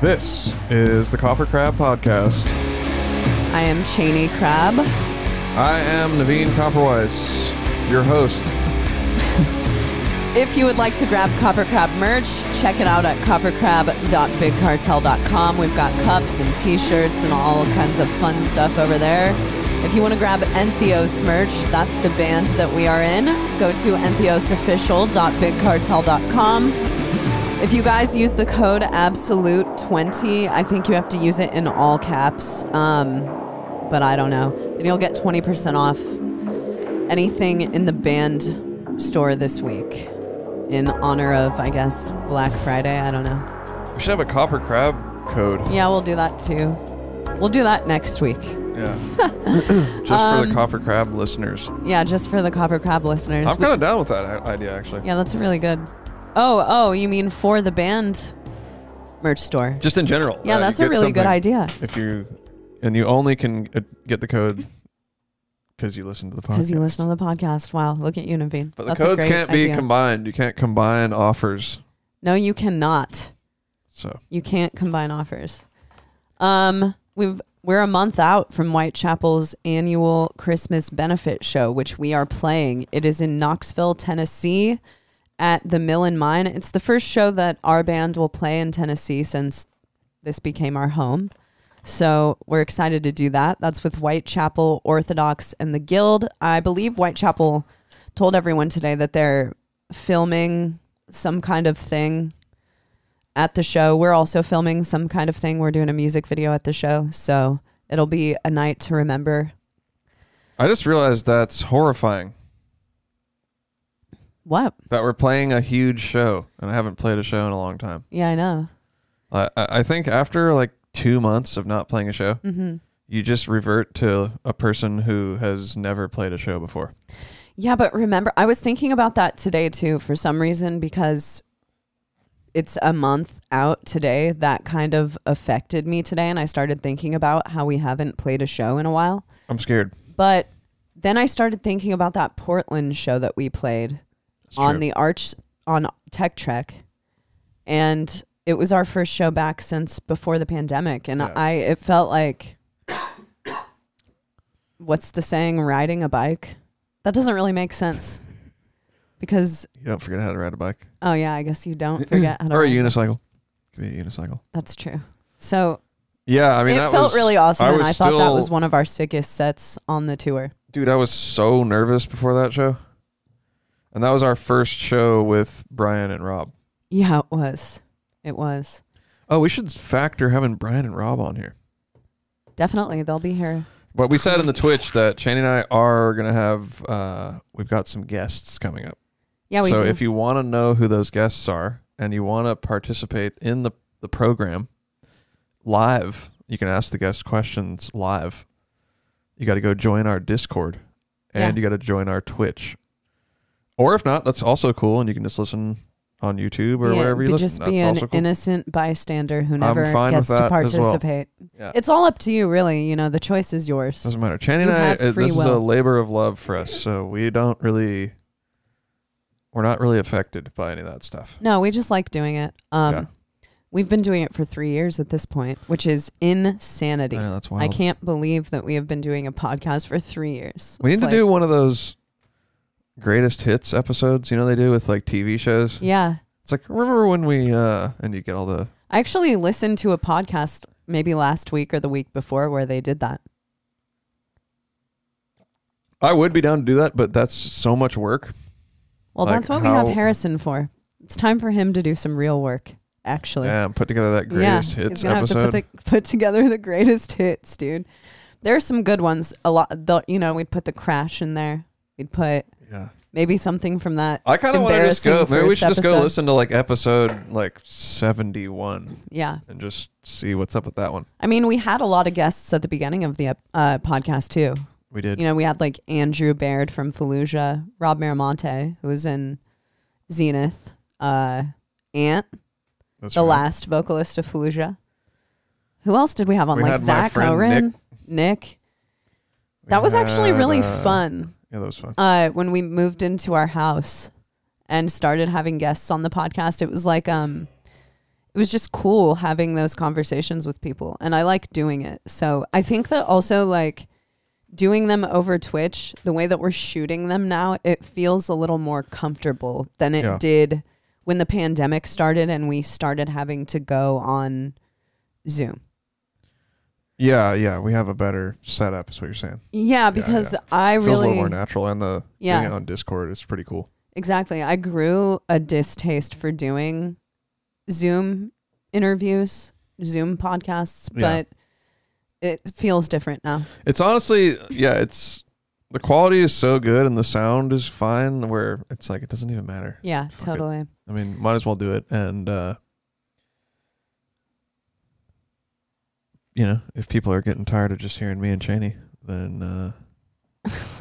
This is the KoperCrabb Podcast. I am Cheney Crab. I am Naveen Copperweiss, your host. If you would like to grab KoperCrabb merch, check it out at KoperCrabb.BigCartel.com. We've got cups and t-shirts and all kinds of fun stuff over there. If you want to grab ENTHEOS merch, that's the band that we are in. Go to ENTHEOSofficial.BigCartel.com. If you guys use the code ABSOLUTE20, I think you have to use it in all caps, but I don't know. And you'll get 20% off anything in the band store this week in honor of, I guess, Black Friday. I don't know. We should have a KoperCrabb code. Yeah, we'll do that too. We'll do that next week. Yeah. Just for the KoperCrabb listeners. Yeah, just for the KoperCrabb listeners. I'm kind of down with that idea, actually. Yeah, that's really good. Oh, you mean for the band merch store? Just in general. Yeah, that's a really good idea. You only can get the code because you listen to the podcast. Because you listen to the podcast. Wow, look at you, Naveen. But the codes can't be combined. You can't combine offers. No, you cannot. So you can't combine offers. We're a month out from Whitechapel's annual Christmas benefit show, which we are playing. It is in Knoxville, Tennessee, at the Mill and Mine. It's the first show that our band will play in Tennessee since this became our home. So we're excited to do that. That's with Whitechapel, Orthodox, and the Guild. I believe Whitechapel told everyone today that they're filming some kind of thing at the show. We're also filming some kind of thing. We're doing a music video at the show. So it'll be a night to remember. I just realized that's horrifying. What? That we're playing a huge show, and I haven't played a show in a long time. Yeah, I know. I think after like 2 months of not playing a show, you just revert to a person who has never played a show before. Yeah, but remember, I was thinking about that today too, for some reason, because it's a month out today. That kind of affected me today, and I started thinking about how we haven't played a show in a while. I'm scared. But then I started thinking about that Portland show that we played on the Arch on Tech Trek, and it was our first show back since before the pandemic, and it felt like, what's the saying, riding a bike? That doesn't really make sense because you don't forget how to ride a bike. Oh yeah, I guess you don't forget how to or ride a unicycle. Could be a unicycle. That's true. So yeah, I mean, it felt really awesome, and I thought that was one of our sickest sets on the tour. Dude, I was so nervous before that show. And that was our first show with Brian and Rob. Yeah, it was. It was. Oh, we should factor having Brian and Rob on here. Definitely. They'll be here. But we said in the Twitch that Cheney and I are going to have, we've got some guests coming up. Yeah, we do. So if you want to know who those guests are and you want to participate in the program live, you can ask the guests questions live. You got to go join our Discord and you got to join our Twitch. Or if not, that's also cool, and you can just listen on YouTube or wherever you listen. Just be an innocent bystander who never gets to participate. Yeah. It's all up to you, really. You know, the choice is yours. Doesn't matter. Cheney and I, this is a labor of love for us, so we're not really affected by any of that stuff. No, we just like doing it. We've been doing it for 3 years at this point, which is insanity. I know, that's wild. I can't believe that we have been doing a podcast for 3 years. We need to do one of those greatest hits episodes, you know, they do with like TV shows. Yeah. It's like, remember when we, and you get all the... I actually listened to a podcast maybe last week or the week before where they did that. I would be down to do that, but that's so much work. Well, like, that's what we have Harrison for. It's time for him to do some real work, actually. Yeah, put together that greatest hits episode. Have to put together the greatest hits, dude. There are some good ones. A lot, we'd put the Crash in there. We'd put maybe something from that. I kind of want to just go. Maybe we should just go listen to like episode like 71. Yeah. And just see what's up with that one. I mean, we had a lot of guests at the beginning of the podcast too. We did. You know, we had like Andrew Baird from Fallujah, Rob Miramonte, who was in Zenith, Ant, the last vocalist of Fallujah. Who else did we have on? We like Zach Oren, Nick. That was actually really fun. Yeah, that was fun. When we moved into our house and started having guests on the podcast, it was like it was just cool having those conversations with people, and I like doing it. So I think that also like doing them over Twitch, the way that we're shooting them now, it feels a little more comfortable than it did when the pandemic started and we started having to go on Zoom. Yeah, we have a better setup, is what you're saying. Yeah, because I really... It feels a little more natural, and doing it on Discord is pretty cool. Exactly. I grew a distaste for doing Zoom interviews, Zoom podcasts, but it feels different now. It's honestly, the quality is so good and the sound is fine where it's like, it doesn't even matter. Yeah, totally. I mean, might as well do it. And, if people are getting tired of just hearing me and Cheney, then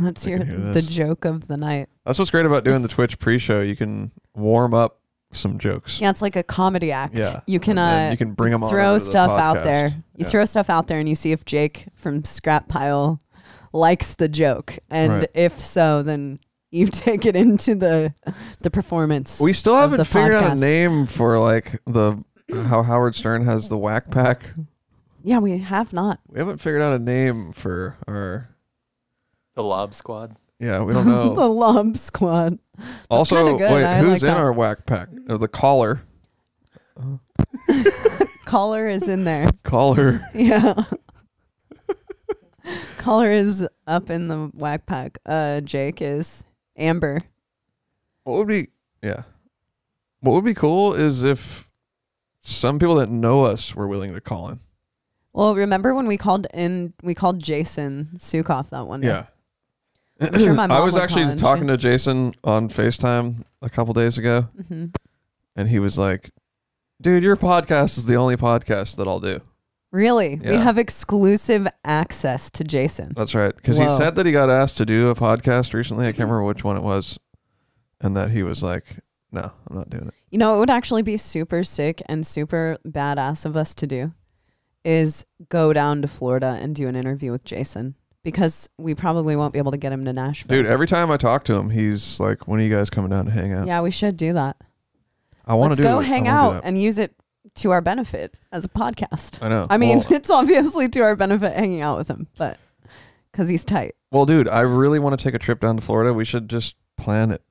let's hear the joke of the night. That's what's great about doing the Twitch pre-show. You can warm up some jokes. Yeah, it's like a comedy act. Yeah. You can bring them on. Throw stuff out there. You throw stuff out there and you see if Jake from Scrap Pile likes the joke. And if so, then you take it into the performance. We still haven't figured out a name for like how Howard Stern has the Whack Pack. Yeah, we have not. We haven't figured out a name for the Lob Squad. Yeah, we don't know. The Lob Squad. Also, wait, who's in our Whack Pack? The Caller. Caller is in there. Caller. Yeah. Caller is up in the Whack Pack. Jake is Amber. What would be cool is if some people that know us were willing to call in. Well, remember when we called Jason Sukoff that one day? Yeah. I'm sure my mom I was would actually talking to Jason on FaceTime a couple days ago, and he was like, dude, your podcast is the only podcast that I'll do. Really? Yeah. We have exclusive access to Jason. That's right. Because he said that he got asked to do a podcast recently. I can't remember which one it was. And that he was like, no, I'm not doing it. You know, it would actually be super sick and super badass of us to do is go down to Florida and do an interview with Jason. Because we probably won't be able to get him to Nashville. Dude, every time I talk to him, he's like, when are you guys coming down to hang out? Yeah, we should do that. I want to do it. Let's go hang out and use it to our benefit as a podcast. I know. I mean, it's obviously to our benefit hanging out with him, but because he's tight. Well, dude, I really want to take a trip down to Florida. We should just plan it.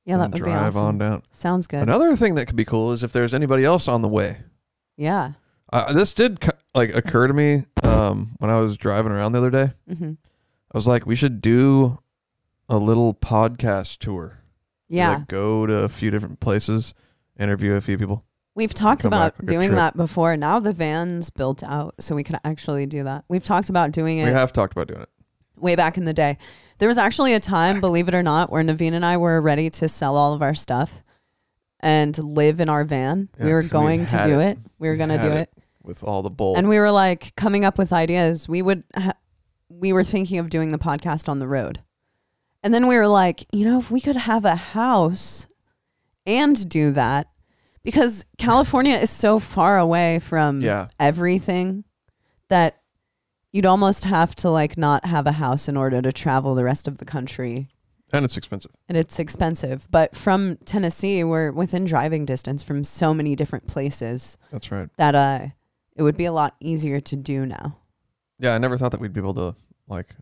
Yeah, that would be awesome. Drive on down. Sounds good. Another thing that could be cool is if there's anybody else on the way. Yeah. This did occur to me when I was driving around the other day. Mm-hmm. I was like, we should do a little podcast tour. Yeah. Like go to a few different places, interview a few people. We've talked about doing that before. Now the van's built out, so we could actually do that. We've talked about doing it. We have talked about doing it. Way back in the day. There was actually a time, believe it or not, where Naveen and I were ready to sell all of our stuff and live in our van. Yeah, we were going to do it. We were going to do it. With all the bold. And we were like coming up with ideas. We were thinking of doing the podcast on the road. And then we were like, if we could have a house and do that, because California is so far away from everything that you'd almost have to like not have a house in order to travel the rest of the country. And it's expensive. But from Tennessee, we're within driving distance from so many different places. That's right. That it would be a lot easier to do now. Yeah, I never thought that we'd be able to,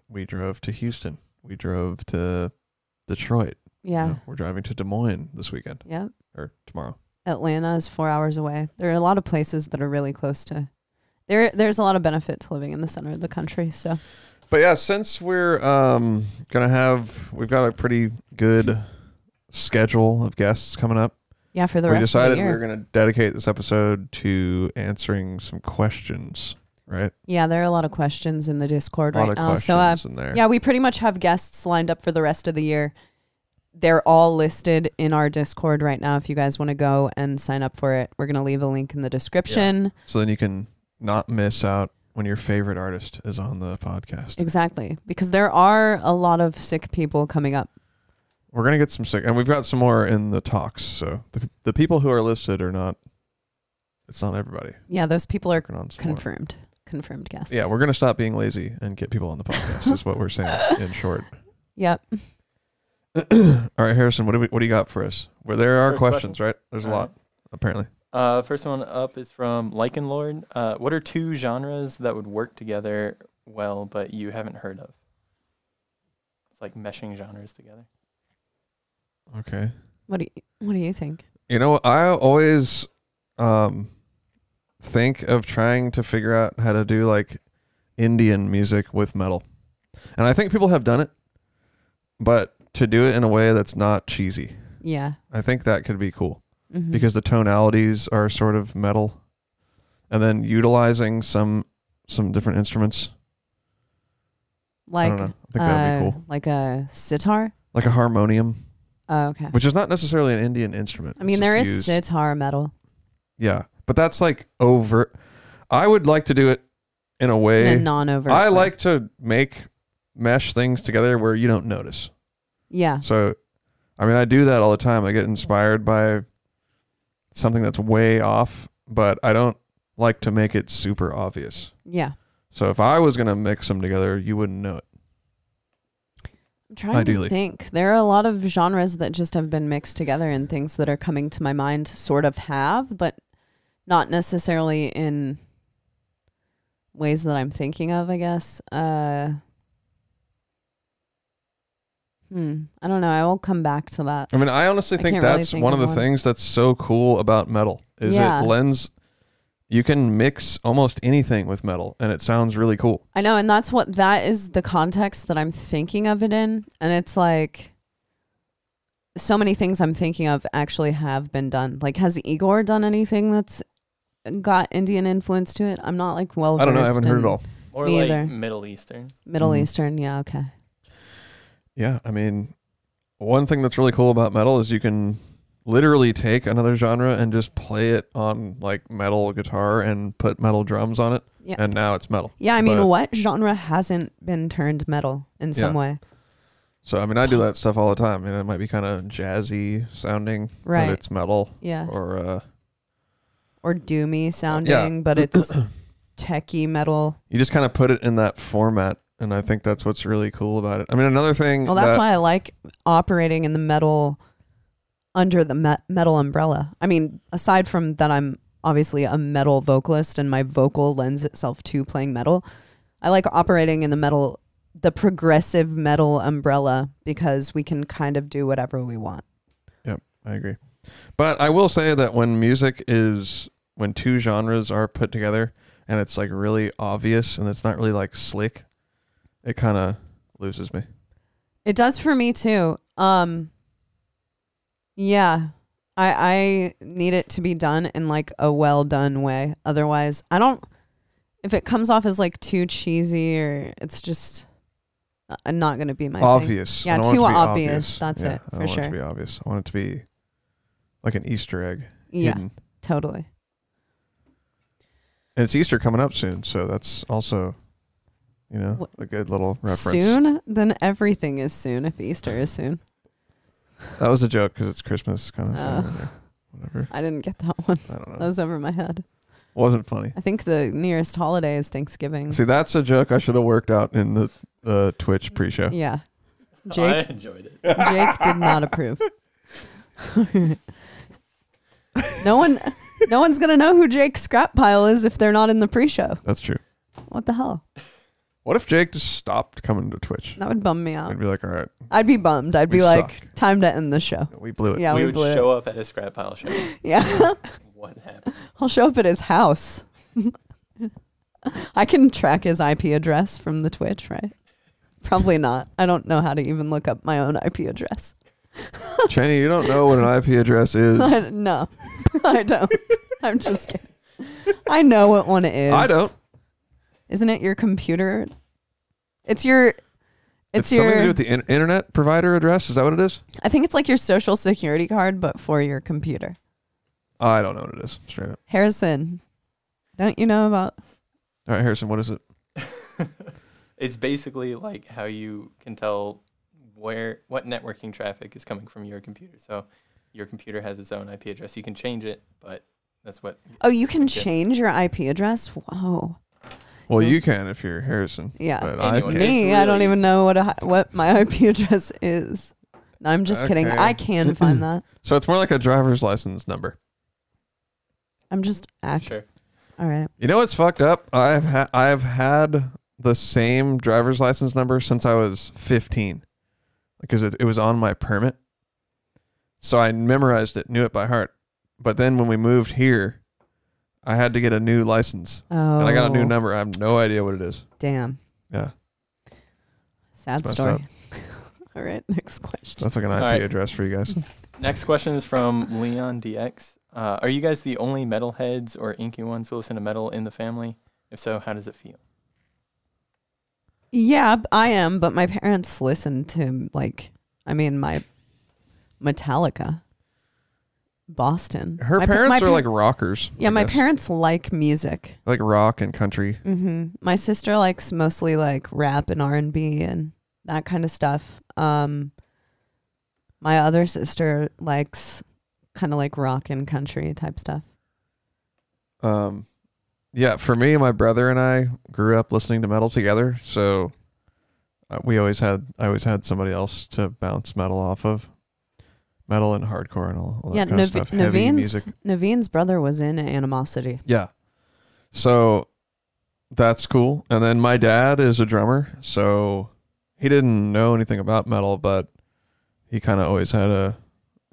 we drove to Houston. We drove to Detroit. Yeah. We're driving to Des Moines this weekend. Yep. Or tomorrow. Atlanta is 4 hours away. There are a lot of places that are really close to. There's a lot of benefit to living in the center of the country. So. But yeah, since we're we've got a pretty good schedule of guests coming up. Yeah, for the rest of the year. We decided we were going to dedicate this episode to answering some questions, right? Yeah, there are a lot of questions in the Discord right now. So in there. Yeah, we pretty much have guests lined up for the rest of the year. They're all listed in our Discord right now. If you guys want to go and sign up for it, we're going to leave a link in the description. Yeah. So then you can not miss out when your favorite artist is on the podcast. Exactly. Because there are a lot of sick people coming up. We're going to get some sick, and we've got some more in the talks. So the people who are listed are not, it's not everybody. Yeah, those people are confirmed. Confirmed guests. Yeah, we're going to stop being lazy and get people on the podcast is what we're saying in short. Yep. All right, Harrison, what do you got for us? There are questions, right? There's a lot, apparently. First one up is from Lycan Lord. What are two genres that would work together well, but you haven't heard of? It's like meshing genres together. Okay. What do you think? You know, I always think of trying to figure out how to do like Indian music with metal. And I think people have done it, but to do it in a way that's not cheesy. Yeah. I think that could be cool Mm-hmm. because the tonalities are sort of metal, and then utilizing some different instruments. Like, I don't know. I think that'd be cool. Like a sitar? Like a harmonium, Oh, okay. which is not necessarily an Indian instrument. I mean, It's there just is used. sitar metal. Yeah, but that's like overt. I would like to do it in a way. And non-overt. I way. like to mesh things together where you don't notice. Yeah. So, I mean, I do that all the time. I get inspired by something that's way off, but I don't like to make it super obvious. Yeah. So if I was going to mix them together, you wouldn't know it. I'm trying Ideally. to think. There are a lot of genres that just have been mixed together, and things that are coming to my mind sort of have, but not necessarily in ways that I'm thinking of, I guess. I don't know. I will come back to that. I mean, I honestly I think can't really that's think one of of the one. things that's so cool about metal is Yeah. it lends, you can mix almost anything with metal and it sounds really cool. I know, and that is the context that I'm thinking of it in. And it's like so many things I'm thinking of actually have been done. Like, has Igor done anything that's got Indian influence to it? I'm not like well I don't know. I versed haven't heard in it all. More Me like either. Middle Eastern. Middle Mhm. Eastern. Yeah, okay. Yeah. I mean, one thing that's really cool about metal is you can literally take another genre and just play it on like metal guitar and put metal drums on it. Yeah. And now it's metal. Yeah, I mean, But- what genre hasn't been turned metal in some Yeah. way? So, I mean, I do that stuff all the time. And it might be kind of jazzy sounding, Right. but it's metal. Yeah. Or Or doomy sounding, but it's techie metal. you just kind of put it in that format. And I think that's what's really cool about it. I mean, another thing. Well, that's that- why I like operating in the metal, under the metal umbrella. I mean, aside from that, I'm obviously a metal vocalist and my vocal lends itself to playing metal. I like operating in the progressive metal umbrella because we can kind of do whatever we want. Yep, I agree. But I will say that when two genres are put together and it's like really obvious and it's not really like slick, it kind of loses me. It does for me too. Yeah. I need it to be done in like a well done way. Otherwise, if it comes off as like too cheesy or it's just not going to be my thing. Obvious. Yeah, I don't want it too to be obvious. That's Yeah, it, I for don't want it sure. to be obvious. I want it to be like an Easter egg. Yeah, Hidden. totally. And it's Easter coming up soon, so that's also, a good little reference. Soon? Then everything is soon if Easter is soon. That was a joke because it's Christmas kind of Oh. thing. Whatever. I didn't get that one. I don't know. That was over my head. Wasn't funny. I think the nearest holiday is Thanksgiving. See, that's a joke I should have worked out in the Twitch pre-show. Yeah. I Jake enjoyed it. Jake did not approve. No one's gonna know who Jake Scrap Pile is if they're not in the pre-show. That's true. What the hell? What if Jake just stopped coming to Twitch? That would bum me out. I'd be like, all right, I'd be bummed. I'd We be like, suck. time to end the show. we blew it. Yeah, we we would blew show up at a scrap pile show. it. Yeah. What happened? I'll show up at his house. I can track his IP address from the Twitch, right? Probably not. I don't know how to even look up my own IP address. Cheney, you don't know what an IP address is. No, I don't. I'm just kidding. I know what one is. I don't. Isn't it your computer? It's your. It's something to do with the internet provider address. Is that what it is? I think it's like your social security card, but for your computer. I don't know what it is. Straight up. Harrison, don't you know about? All right, Harrison, what is it? It's basically like how you can tell what networking traffic is coming from your computer. So your computer has its own IP address. You can change it, but that's what. Oh, you can Okay. change your IP address. Whoa. Well, you can if you're Harrison. Yeah. But Anyone I can. can't. Me, It's I don't really even know what my IP address is. No, I'm just kidding. Okay. I can find that. So it's more like a driver's license number. I'm just Sure. All right. You know what's fucked up? I've had the same driver's license number since I was 15, because it was on my permit. So I memorized it, knew it by heart. But then when we moved here, I had to get a new license. Oh. And I got a new number. I have no idea what it is. Damn. Yeah. Sad It's story. All right. Next question. That's like an IP address for you guys. Next question is from Leon DX. Are you guys the only metalheads or inky ones who listen to metal in the family? If so, how does it feel? Yeah, I am, but my parents listen to my Metallica. Boston. Her parents are like rockers. Yeah, I my guess. parents like music. Like rock and country. Mm-hmm. My sister likes mostly like rap and R&B and that kind of stuff. My other sister likes kind of like rock and country type stuff. Yeah, for me, my brother and I grew up listening to metal together, so I always had somebody else to bounce metal off of. Metal and hardcore and all that kind of stuff. Heavy music. Naveen's brother was in Animosity. Yeah. So that's cool. And then my dad is a drummer, so he didn't know anything about metal, but he kind of always had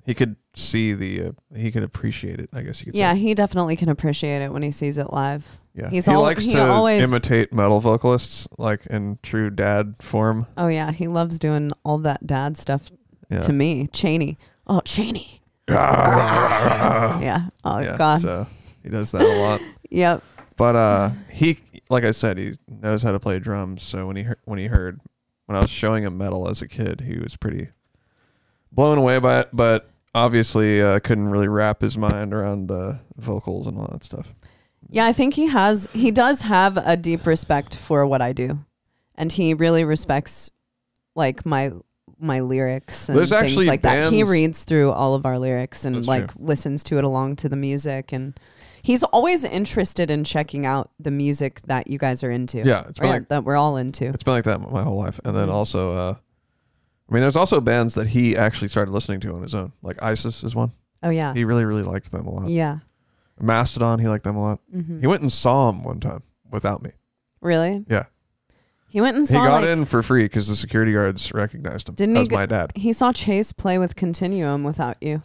he could see he could appreciate it, I guess you could say. Yeah, he definitely can appreciate it when he sees it live. Yeah. He likes to imitate metal vocalists, like in true dad form. Oh yeah, he loves doing all that dad stuff to me. Cheney. Oh, Cheney. Yeah. Oh, yeah, God. So he does that a lot. Yep. But he, like I said, he knows how to play drums. So when I was showing him metal as a kid, he was pretty blown away by it. But obviously, couldn't really wrap his mind around the vocals and all that stuff. Yeah, I think he does have a deep respect for what I do, and he really respects like my lyrics and There's things actually like that. He bands- reads through all of our lyrics and That's like true. listens to it along to the music, and he's always interested in checking out the music that you guys are into. Yeah, it's been like that we're all into. It's been like that my whole life. And then also, there's also bands that he actually started listening to on his own. Like ISIS is one. Oh yeah. He really, really liked them a lot. Yeah. Mastodon, he liked them a lot. Mm-hmm. He went and saw them one time without me. Really? Yeah. He went and He saw. got in for free because the security guards recognized him. Didn't that he was my dad. He saw Chase play with Continuum without you.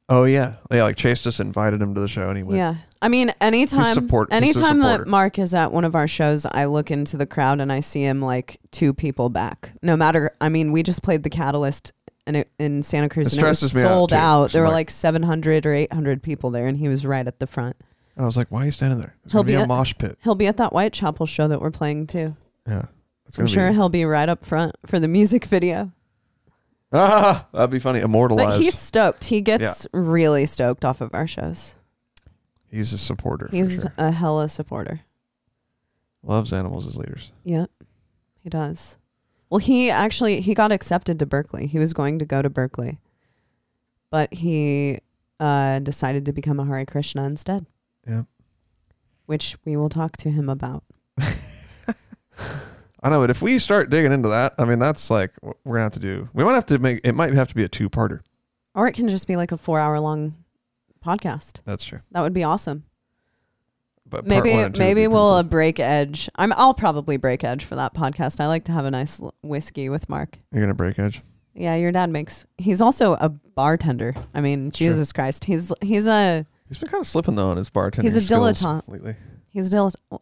Oh yeah, yeah. Like Chase just invited him to the show, and he went. Yeah, I mean, anytime supporter. that Mark is at one of our shows, I look into the crowd and I see him like 2 people back. No matter, I mean, we just played the Catalyst in Santa Cruz, and it was sold out. There were like 700 or 800 people there, and he was right at the front. And I was like, "Why are you standing there? There's gonna be a mosh pit." He'll be at that Whitechapel show that we're playing too. Yeah, I'm sure he'll be right up front for the music video. Ah, that'd be funny. Immortalized. But he's stoked. He gets really stoked off of our shows. He's a supporter. He's for sure. a hella supporter. Loves animals as leaders. Yep, he does. Well, he got accepted to Berkeley. He was going to go to Berkeley, but he decided to become a Hare Krishna instead. Yeah. Which we will talk to him about. I know, but if we start digging into that, I mean, that's like we're gonna have to do. We might have to make. It might have to be a 2-parter. Or it can just be like a 4-hour-long podcast. That's true. That would be awesome. But maybe we'll break edge. I'll probably break edge for that podcast. I like to have a nice whiskey with Mark. You're gonna break edge. Yeah, your dad makes. He's also a bartender. I mean, Jesus Christ, he's He's been kind of slipping though on his bartending. He's a dilettante lately. He's a dilettante.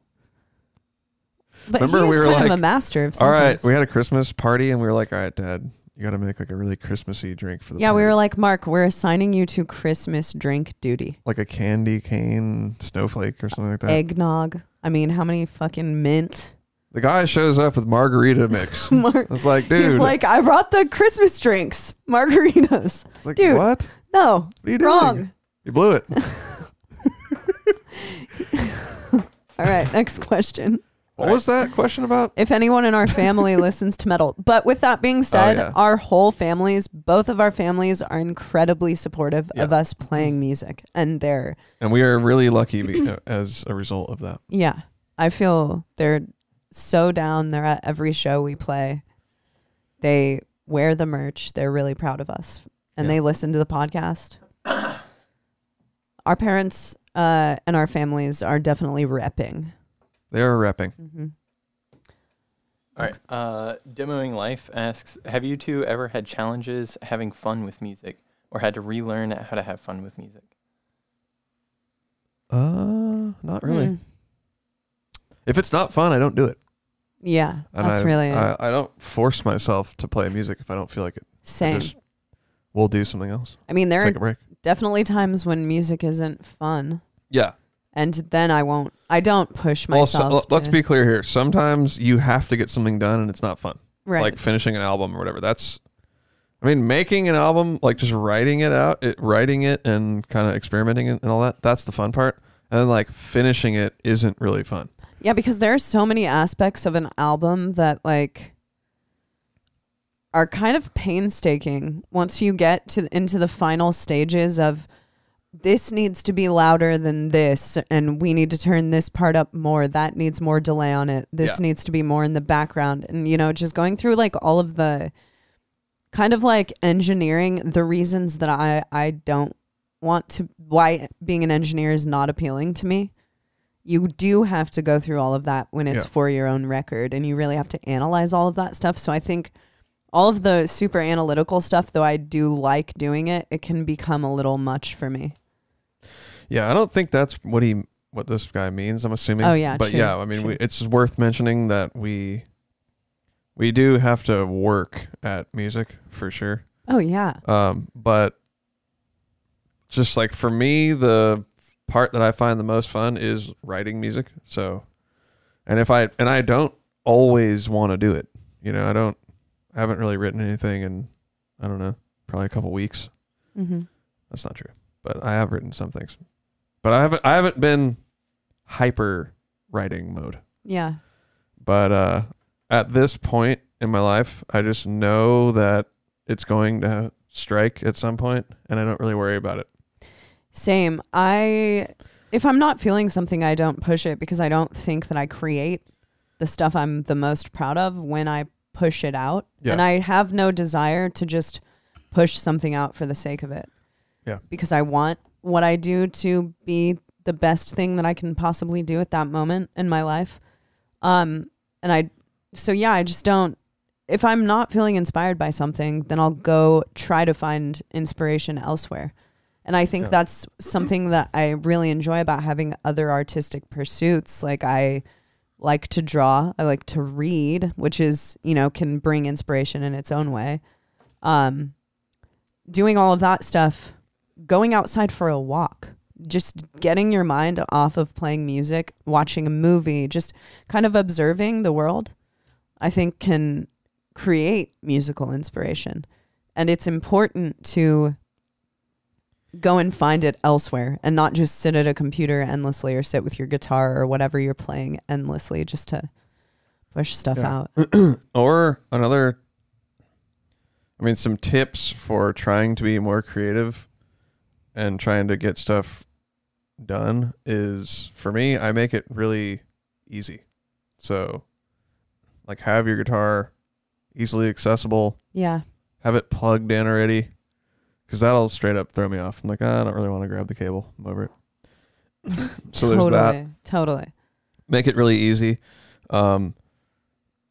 But remember, he's we were kind like, of a master of some all right, things. we had a Christmas party and we were like, all right, Dad, you got to make like a really Christmassy drink for the Yeah, party. we were like, Mark, we're assigning you to Christmas drink duty. Like a candy cane snowflake or something like that. Eggnog. I mean, how many fucking mint? The guy shows up with margarita mix. It's like, dude. He's like, I brought the Christmas drinks, margaritas. It's like, dude, what? No, what are you doing? wrong. You blew it. All right, next question. What was that question about? If anyone in our family listens to metal. But with that being said, our whole families, both of our families are incredibly supportive of us playing music. And we are really lucky as a result of that. Yeah. I feel they're so down. They're at every show we play. They wear the merch. They're really proud of us. And they listen to the podcast. Our parents and our families are definitely repping. They're repping. Mm-hmm. All right. Demoing Life asks, have you two ever had challenges having fun with music or had to relearn how to have fun with music? Not really. If it's not fun, I don't do it. Yeah, And that's really it. I don't force myself to play music if I don't feel like it. Same. We'll do something else. I mean, there Take are a break. definitely times when music isn't fun. Yeah. And then I don't push myself. Well, let's be clear here. Sometimes you have to get something done and it's not fun. Right. Like finishing an album or whatever. Making an album, like just writing it and kind of experimenting and all that, that's the fun part. And then like finishing it isn't really fun. Yeah, because there are so many aspects of an album that like are kind of painstaking once you get into the final stages of this needs to be louder than this, and we need to turn this part up more. That needs more delay on it. This needs to be more in the background. And, just going through like all of the kind of like engineering, the reasons that I don't want to, why being an engineer is not appealing to me. You do have to go through all of that when it's for your own record, and you really have to analyze all of that stuff. So I think all of the super analytical stuff, though I do like doing it, it can become a little much for me. Yeah, I don't think that's what this guy means, I'm assuming. Oh, yeah, but true, yeah, I mean, it's worth mentioning that we do have to work at music for sure. Oh, yeah. But just like for me, the part that I find the most fun is writing music. So, and I don't always want to do it. I haven't really written anything in, I don't know, probably a couple weeks. Mm-hmm. That's not true, but I have written some things. But I haven't been hyper writing mode. Yeah. But at this point in my life, I just know that it's going to strike at some point, and I don't really worry about it. Same. If I'm not feeling something, I don't push it because I don't think that I create the stuff I'm the most proud of when I push it out. Yeah. And I have no desire to just push something out for the sake of it. Yeah. Because I want what I do to be the best thing that I can possibly do at that moment in my life. I just don't, if I'm not feeling inspired by something, then I'll go try to find inspiration elsewhere. And I think that's something that I really enjoy about having other artistic pursuits. Like I like to draw, I like to read, which is, can bring inspiration in its own way. Doing all of that stuff, going outside for a walk, just getting your mind off of playing music, watching a movie, just kind of observing the world, I think can create musical inspiration. And it's important to go and find it elsewhere and not just sit at a computer endlessly or sit with your guitar or whatever you're playing endlessly just to push stuff out. Or some tips for trying to be more creative and trying to get stuff done is, for me, I make it really easy. So like have your guitar easily accessible. Yeah. Have it plugged in already. Because that'll straight up throw me off. I'm like, I don't really want to grab the cable. I'm over it. So there's that. Totally. Make it really easy. And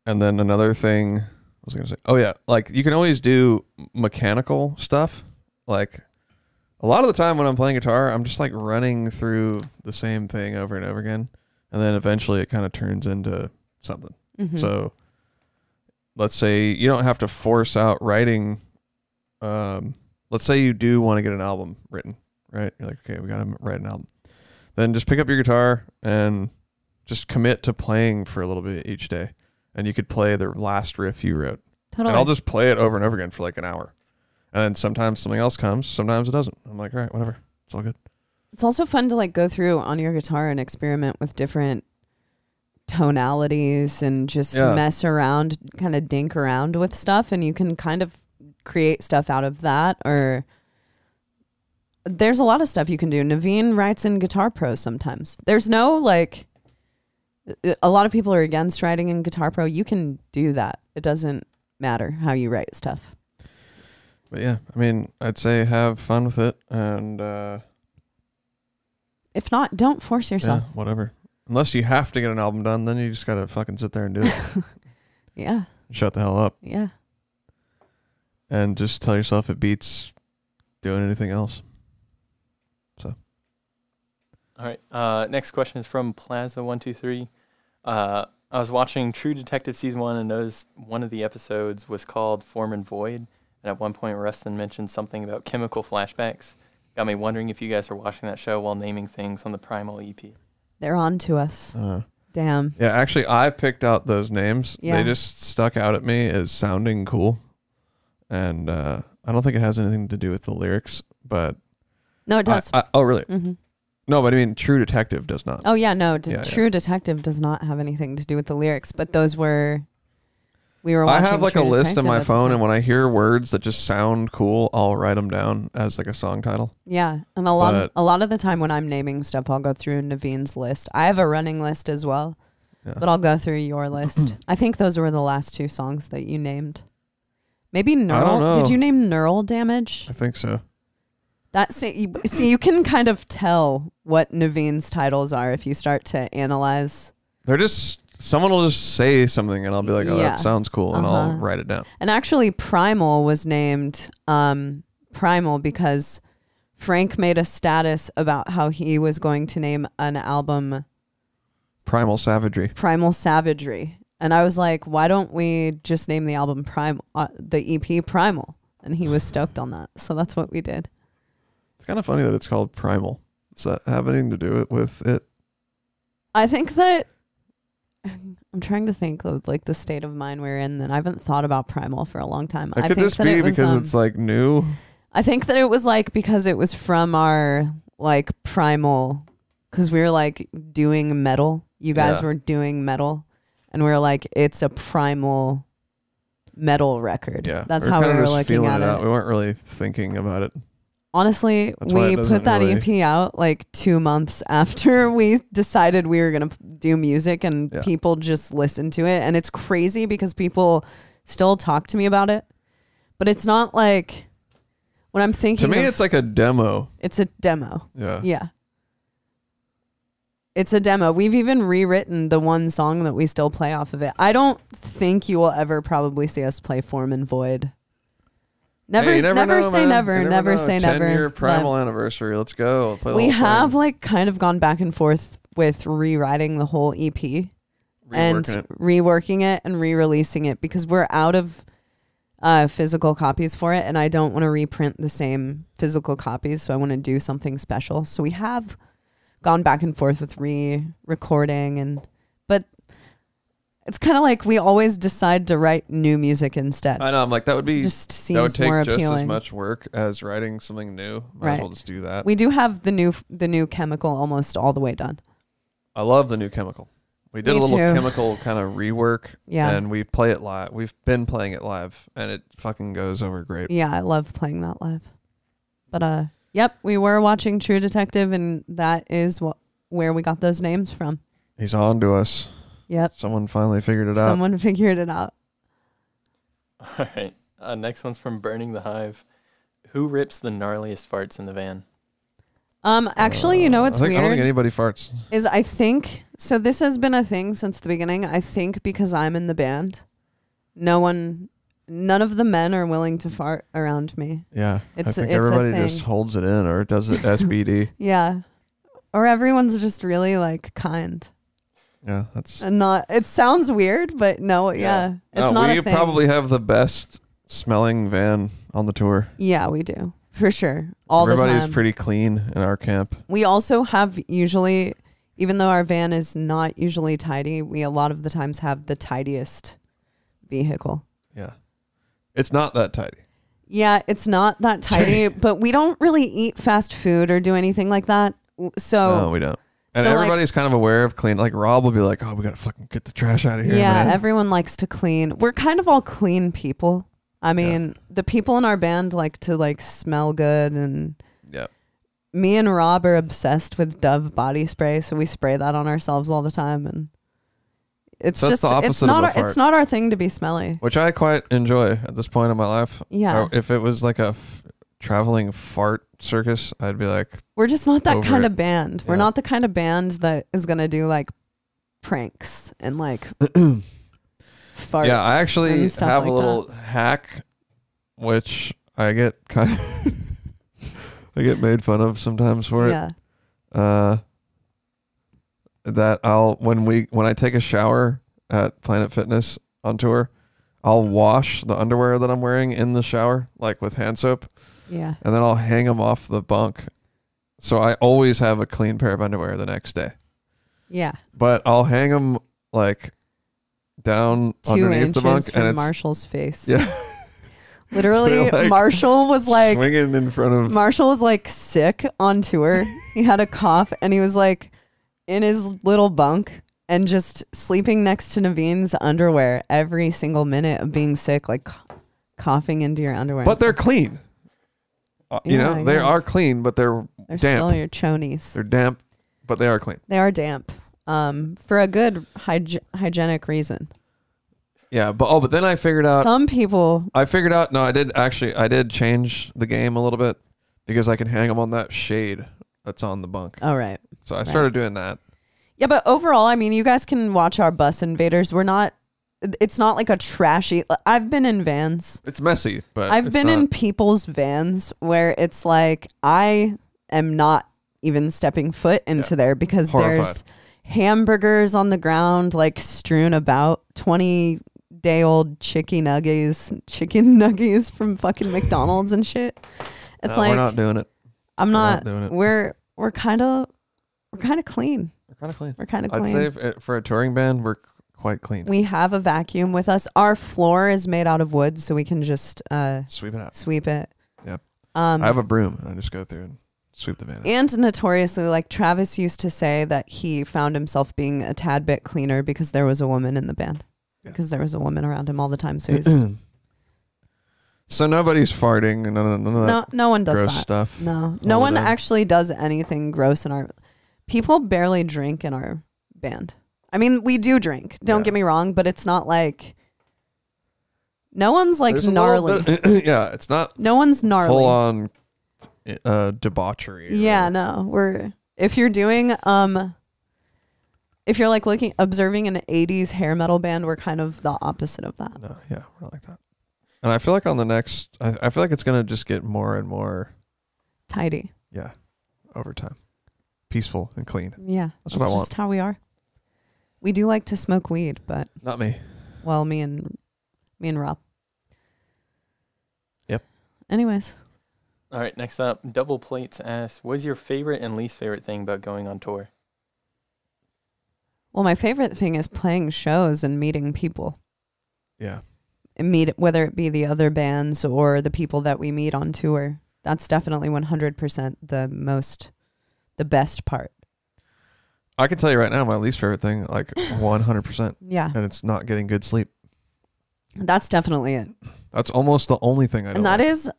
then another thing, what was I going to say? Oh, yeah. Like, you can always do mechanical stuff. Like, a lot of the time when I'm playing guitar, I'm just like running through the same thing over and over again. And then eventually it kind of turns into something. Mm-hmm. So let's say you don't have to force out writing. Let's say you do want to get an album written, right? You're like, okay, we got to write an album. Then just pick up your guitar and just commit to playing for a little bit each day. And you could play the last riff you wrote. Totally. And I'll just play it over and over again for like an hour. And then sometimes something else comes, sometimes it doesn't. I'm like, all right, whatever. It's all good. It's also fun to like go through on your guitar and experiment with different tonalities and just mess around, kind of dink around with stuff, and you can kind of create stuff out of that. Or there's a lot of stuff you can do. Naveen writes in Guitar Pro sometimes. There's no like, a lot of people are against writing in Guitar Pro. You can do that. It doesn't matter how you write stuff. But yeah, I mean, I'd say have fun with it, and If not, don't force yourself. Yeah, whatever. Unless you have to get an album done, then you just gotta fucking sit there and do it. Yeah. Shut the hell up. Yeah. And just tell yourself it beats doing anything else. So. All right. Next question is from Plaza123. I was watching True Detective Season 1 and noticed one of the episodes was called Form and Void. And at one point, Rustin mentioned something about chemical flashbacks. Got me wondering if you guys are watching that show while naming things on the Primal EP. They're on to us. Damn. Yeah, actually, I picked out those names. Yeah. They just stuck out at me as sounding cool. And I don't think it has anything to do with the lyrics, but... No, it does. Oh, really? Mm-hmm. No, but I mean, True Detective does not. Oh, yeah, no. True Detective does not have anything to do with the lyrics, but those were... We were watching I have like True a list Detective on my at the phone, time. and when I hear words that just sound cool, I'll write them down as like a song title. Yeah, and a lot of the time when I'm naming stuff, I'll go through Naveen's list. I have a running list as well, but I'll go through your list. I think those were the last two songs that you named. Maybe neural. I don't know. Did you name Neural Damage? I think so. See, you can kind of tell what Naveen's titles are if you start to analyze. They're just... Someone will just say something and I'll be like, oh, that sounds cool. And I'll write it down. And actually Primal was named Primal because Frank made a status about how he was going to name an album Primal Savagery. Primal Savagery. And I was like, why don't we just name the album Primal, the EP Primal? And he was stoked on that. So that's what we did. It's kind of funny that it's called Primal. Does that have anything to do with it? I think that I'm trying to think of like the state of mind we're in, and I haven't thought about Primal for a long time. Could this be because it's like new? I think that it was like because it was from our like Primal, because we were like doing metal. You guys were doing metal, and we were like, it's a Primal metal record. Yeah, that's how we were looking at it. We weren't really thinking about it. Honestly, we put that EP out like 2 months after we decided we were going to do music, and people just listened to it. And it's crazy because people still talk to me about it. But it's not like when I'm thinking. To me, it's like a demo. It's a demo. Yeah. Yeah. It's a demo. We've even rewritten the one song that we still play off of it. I don't think you will ever probably see us play Form and Void. Never, hey, never know, say man. never. Never say never. 10-year Primal anniversary. Let's go. Play the we whole have thing. like kind of gone back and forth with rewriting the whole EP and reworking it and re-releasing it because we're out of physical copies for it, and I don't want to reprint the same physical copies, so I want to do something special. So we have gone back and forth with re-recording, but it's kind of like we always decide to write new music instead. I know. I'm like, that would be just seems that would take more just appealing. as much work as writing something new. Might as well just do that. We do have the new Chemical almost all the way done. I love the new Chemical. We did Me a little too. Chemical kind of rework. Yeah. And we play it live. We've been playing it live, and it fucking goes over great. Yeah, I love playing that live. But yep, we were watching True Detective, and that is where we got those names from. He's on to us. Yep. Someone finally figured it out. Someone figured it out. All right. Next one's from Burning the Hive. Who rips the gnarliest farts in the van? Actually, you know what's weird? I don't think anybody farts. Is I think, so this has been a thing since the beginning. I think because I'm in the band, none of the men are willing to fart around me. Yeah. I think it's a everybody thing. just holds it in or does it SBD. Yeah. Or everyone's just really like kind. Yeah, that's... And not, it sounds weird, but no, yeah. It's not we a thing. probably have the best smelling van on the tour. Yeah, we do. For sure. All the time. Everybody's pretty clean in our camp. We also have usually, even though our van is not usually tidy, we a lot of the times have the tidiest vehicle. Yeah. It's not that tidy. Yeah, it's not that tidy, but we don't really eat fast food or do anything like that. So no, we don't. And so everybody's kind of aware of clean. Like Rob will be like, oh, we got to fucking get the trash out of here. Yeah, man. everyone likes to clean. We're kind of all clean people. I mean, the people in our band like to like smell good, and me and Rob are obsessed with Dove body spray, so we spray that on ourselves all the time, and it's so just the opposite it's not of a fart. It's not our thing to be smelly, which I quite enjoy at this point in my life. Yeah. Or if it was like traveling fart circus, I'd be like, We're just not that over kind it. of band. We're Yeah. not the kind of band that is going to do like pranks and like farts. yeah, I actually and stuff have like a little hack, which I get kind of, I get made fun of sometimes for that. it. Yeah. That when I take a shower at Planet Fitness on tour, I'll wash the underwear that I'm wearing in the shower, like with hand soap, Yeah. and then I'll hang them off the bunk. So I always have a clean pair of underwear the next day. Yeah. But I'll hang them like down 2 underneath inches the bunk, from and it's Marshall's face. yeah, Literally, They're, like, Marshall was like, swinging in front of. Marshall was like sick on tour. He had a cough and he was like in his little bunk and just sleeping next to Naveen's underwear every single minute of being sick, like coughing into your underwear. But they're clean. You Yeah, know, I they guess. are clean, but they're They're damp. still your chonies. They're damp, but they are clean. They are damp. For a good hygienic reason. Yeah, but then I figured out. Some people, No, I did change the game a little bit because I can hang them on that shade that's on the bunk. all right. So I started doing that. Yeah, but overall, I mean, you guys can watch our Bus Invaders. It's not like a trashy. I've been in vans. It's messy, but I've it's been not- in people's vans where it's like I am not even stepping foot into there because Horrified. there's hamburgers on the ground like strewn about, 20-day-old chicken nuggies from fucking McDonald's and shit. It's No, like we're not doing it. I'm we're not. not doing it. We're kind of clean. We're kind of clean. We're kind of I'd clean. say for a touring band, we're quite clean. We have a vacuum with us. Our floor is made out of wood, so we can just Sweep it out. sweep it. Yep. I I have a broom, and I just go through and sweep the van out. And notoriously, like Travis used to say that he found himself being a tad bit cleaner because there was a woman in the band. Yeah. Because there was a woman around him all the time. So he's So nobody's farting, and none of that no one does gross that. stuff. No all one the time. actually does anything gross in our. People barely drink in our band. I mean, we do drink. Don't Yeah. get me wrong, but it's not like. No one's like There's a little gnarly. bit- yeah, it's not No one's gnarly. full on debauchery. Yeah, no. If you're doing if you're like observing an 80s hair metal band, we're kind of the opposite of that. No, yeah, we're not like that. And I feel like on the next, I feel like it's gonna just get more and more, Tidy. yeah, over time, peaceful and clean. Yeah. That's what I want. just how we are. We do like to smoke weed, but Not me. well, me and Rob. Yep. Anyways, All right, next up, Double Plates asks, what's your favorite and least favorite thing about going on tour? well, my favorite thing is playing shows and meeting people. Yeah, And whether it be the other bands or the people that we meet on tour. That's definitely 100% the best part. I can tell you right now, my least favorite thing, like 100%, Yeah. and it's not getting good sleep. That's definitely it. That's almost the only thing I don't. And that like. is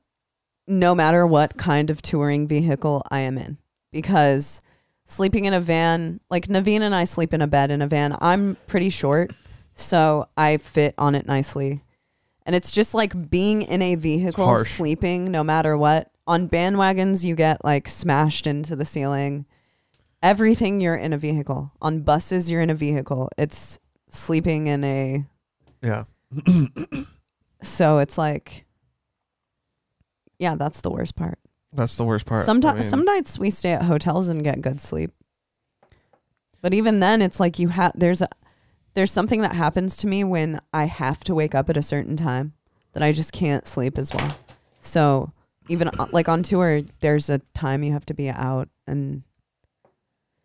no matter what kind of touring vehicle I am in. Because sleeping in a van, like Naveen and I sleep in a bed in a van. I'm pretty short, so I fit on it nicely. And it's just like being in a vehicle, harsh. sleeping no matter what. On bandwagons, you get like smashed into the ceiling. Everything, you're in a vehicle. On buses, you're in a vehicle. It's sleeping in a... Yeah. So it's like... Yeah, that's the worst part. That's the worst part. Some I mean, nights we stay at hotels and get good sleep. But even then, it's like there's something that happens to me when I have to wake up at a certain time that I just can't sleep as well. So even like on tour, there's a time you have to be out, and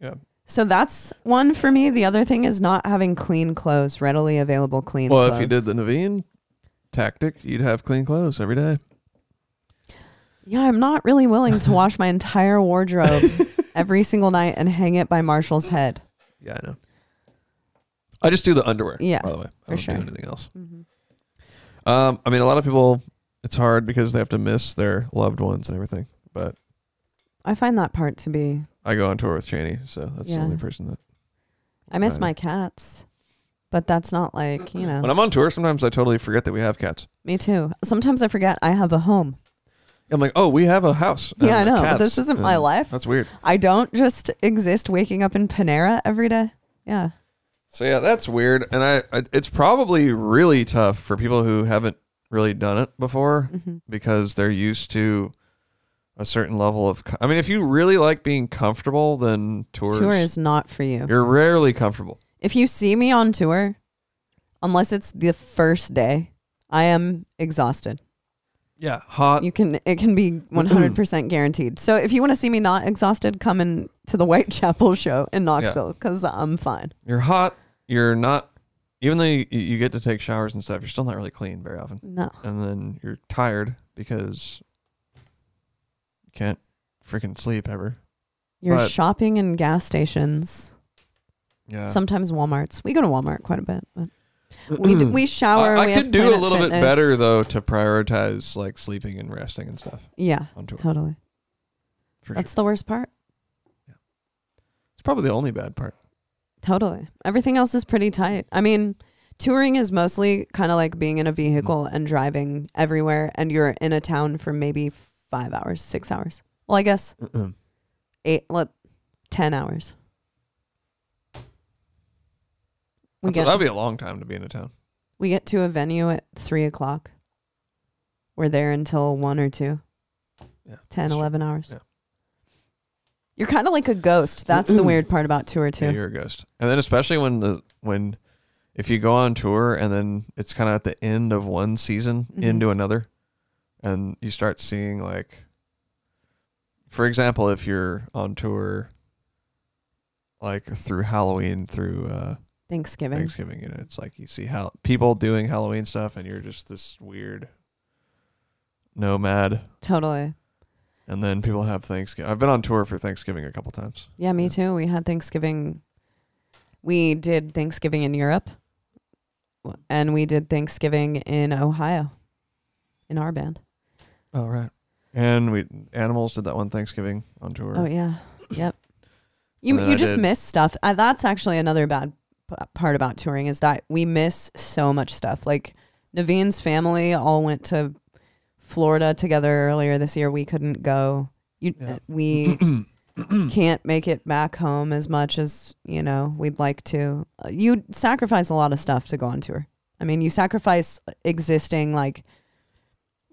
yeah. so that's one for me. The other thing is not having clean clothes, readily available clean Well, clothes. if you did the Naveen tactic, you'd have clean clothes every day. Yeah, I'm not really willing to wash my entire wardrobe every single night and hang it by Marshall's head. Yeah, I know. I just do the underwear. Yeah, by the way, I for don't sure. do anything else. Mm-hmm. I mean, a lot of people, it's hard because they have to miss their loved ones and everything. But I find that part to be... I go on tour with Cheney, so that's the Yeah. only person that. I miss Right. my cats, but that's not like, When I'm on tour, sometimes I totally forget that we have cats. me too. Sometimes I forget I have a home. I'm like, oh, we have a house. Yeah, I and know. But cats, this isn't my and life. That's weird. I don't just exist waking up in Panera every day. Yeah. So yeah, that's weird. And I it's probably really tough for people who haven't really done it before because they're used to a certain level of, I mean, if you really like being comfortable, then Tour is not for you. You're rarely comfortable. If you see me on tour, unless it's the first day, I am exhausted. Yeah, hot. It can be 100% guaranteed. So if you want to see me not exhausted, come in to the Whitechapel show in Knoxville because I'm fine. You're hot. You're not, even though you get to take showers and stuff, you're still not really clean very often. No. And then you're tired because you can't freaking sleep ever. You're shopping in gas stations. Yeah. Sometimes Walmarts. We go to Walmart quite a bit, but we shower. I we could have do a Planet little Fitness. bit better though to prioritize like sleeping and resting and stuff. Yeah, on tour. totally. That's the worst part. Yeah. It's probably the only bad part. Totally. Everything else is pretty tight. I mean, touring is mostly kind of like being in a vehicle and driving everywhere, and you're in a town for maybe 5 hours, 6 hours. Well, I guess 10 hours. That'd be a long time to be in a town. We get to a venue at 3:00. We're there until 1 or 2. Yeah, 10, 11 hours. Yeah. You're kind of like a ghost. That's the weird part about tour too. Yeah, you're a ghost. And then especially when if you go on tour and then it's kind of at the end of one season into another, and you start seeing like, for example, if you're on tour like through Halloween through Thanksgiving, you know, it's like you see how people doing Halloween stuff and you're just this weird nomad. Totally. And then people have Thanksgiving. I've been on tour for Thanksgiving a couple times. Yeah, me too. We had Thanksgiving. We did Thanksgiving in Europe, and we did Thanksgiving in Ohio in our band. Oh, right. And Animals did that one Thanksgiving on tour. Oh, yeah. Yep. You just miss stuff. That's actually another bad part about touring is that we miss so much stuff. Like Naveen's family all went to Florida together earlier this year. We couldn't go. We can't make it back home as much as, you know, we'd like to. You sacrifice a lot of stuff to go on tour. I mean, you sacrifice existing like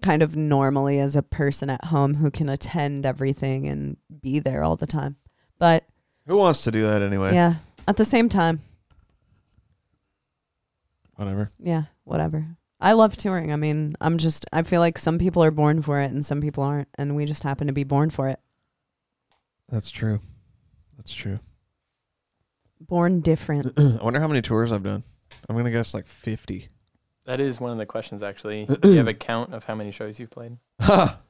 kind of normally as a person at home who can attend everything and be there all the time. But who wants to do that anyway? Yeah. At the same time. Whatever. Yeah, whatever. I love touring. I mean, I feel like some people are born for it and some people aren't, and we just happen to be born for it. That's true. That's true. Born different. I wonder how many tours I've done. I'm going to guess like 50. That is one of the questions, actually. Do you have a count of how many shows you've played?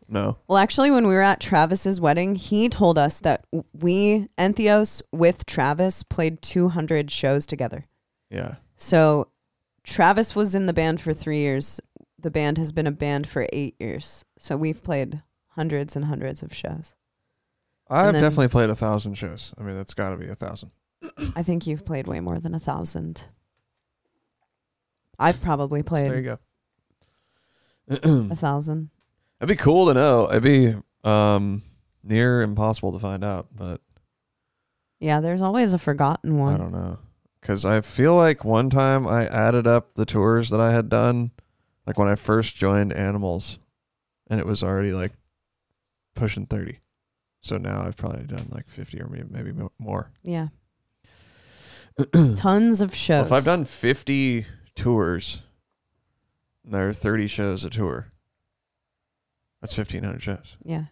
No. Well, actually, when we were at Travis's wedding, he told us that we, ENTHEOS, with Travis, played 200 shows together. Yeah. So Travis was in the band for 3 years. The band has been a band for 8 years. So we've played hundreds and hundreds of shows. I've definitely played 1,000 shows. I mean, that's got to be 1,000. I think you've played way more than 1,000. I've probably played. So there you go. 1,000. It'd be cool to know. It'd be near impossible to find out, but yeah, there's always a forgotten one. I don't know. Because I feel like one time I added up the tours that I had done, like when I first joined Animals, and it was already like pushing 30. So now I've probably done like 50 or maybe more. Yeah. Tons of shows. Well, if I've done 50 tours, and there are 30 shows a tour, that's 1,500 shows. Yeah.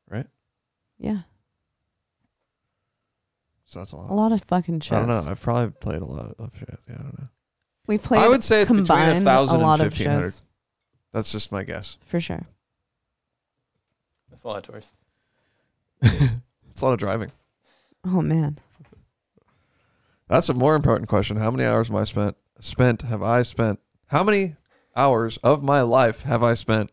Right? Yeah. So that's a lot. A lot of fucking shows. I don't know. I've probably played a lot of shows. Yeah, I don't know. We've played. I would say it's between 1,000 and lot 1,500. of shows. That's just my guess. For sure. That's a lot of tours. It's a lot of driving. Oh man. That's a more important question. How many hours have I spent? How many hours of my life have I spent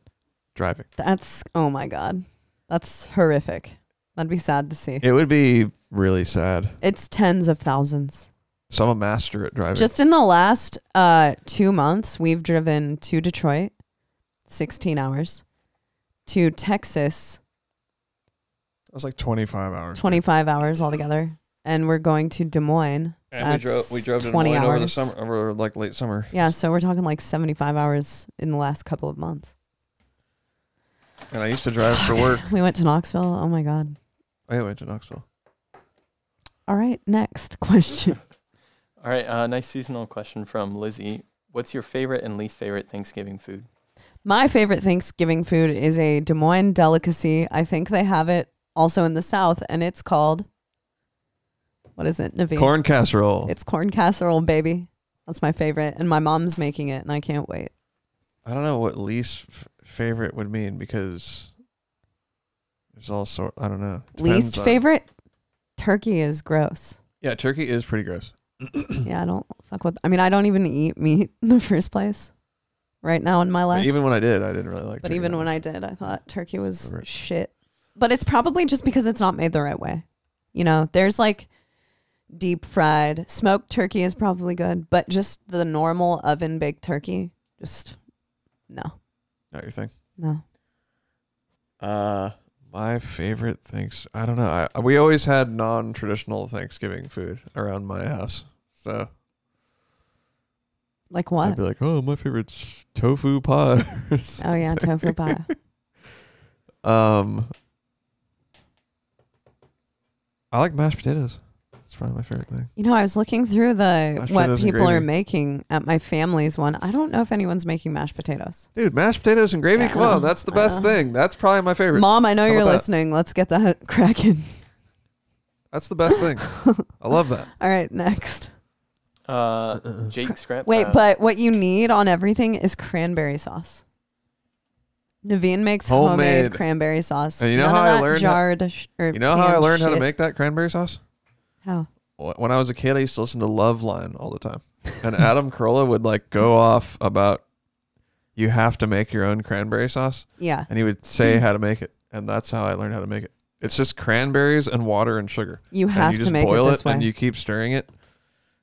driving? That's, oh my God. That's horrific. That'd be sad to see. It would be really sad. It's tens of thousands. So I'm a master at driving. Just in the last 2 months, we've driven to Detroit, 16 hours. To Texas, It was like 25 hours. 25 hours altogether. And we're going to Des Moines. And we drove to Des Moines over the summer, over like late summer. Yeah, so we're talking like 75 hours in the last couple of months. And I used to drive for work. We went to Knoxville. Oh my God. I went to Knoxville. All right, next question. All right, nice seasonal question from Lizzie. What's your favorite and least favorite Thanksgiving food? My favorite Thanksgiving food is a Des Moines delicacy. I think they have it also in the South, and it's called, what is it, Naveen? Corn casserole. It's corn casserole, baby. That's my favorite, and my mom's making it, and I can't wait. I don't know what least favorite would mean because there's all sort. I don't know. Least favorite? Turkey is gross. Yeah, turkey is pretty gross. Yeah, I don't fuck with. I mean, I don't even eat meat in the first place. Right now in my life. But even when I did, I didn't really like. But even when I did, I thought turkey was shit. But it's probably just because it's not made the right way. You know, there's like deep fried smoked turkey is probably good, but just the normal oven baked turkey, just no. Not your thing. No. My favorite things. I don't know. We always had non-traditional Thanksgiving food around my house, so. Like what? I'd be like, oh, my favorite's tofu pie. Oh yeah, tofu pie. I like mashed potatoes. It's probably my favorite thing. You know, I was looking through Mashed what potatoes and people are gravy. making at my family's one. I don't know if anyone's making mashed potatoes. Dude, mashed potatoes and gravy. Yeah, Come on, that's the best thing. That's probably my favorite. Mom, I know How you're about that? listening. Let's get that cracking. That's the best thing. I love that. All right, next. Jake Scrap. Wait, but what you need on everything is cranberry sauce. Naveen makes homemade cranberry sauce. And you know None how of I that learned? jarred You know how I learned how to make that cranberry sauce? How? When I was a kid, I used to listen to Loveline all the time, and Adam Carolla would like go off about you have to make your own cranberry sauce. Yeah. And he would say how to make it, and that's how I learned how to make it. It's just cranberries and water and sugar. You have and you to just make boil it this way. and you keep stirring it,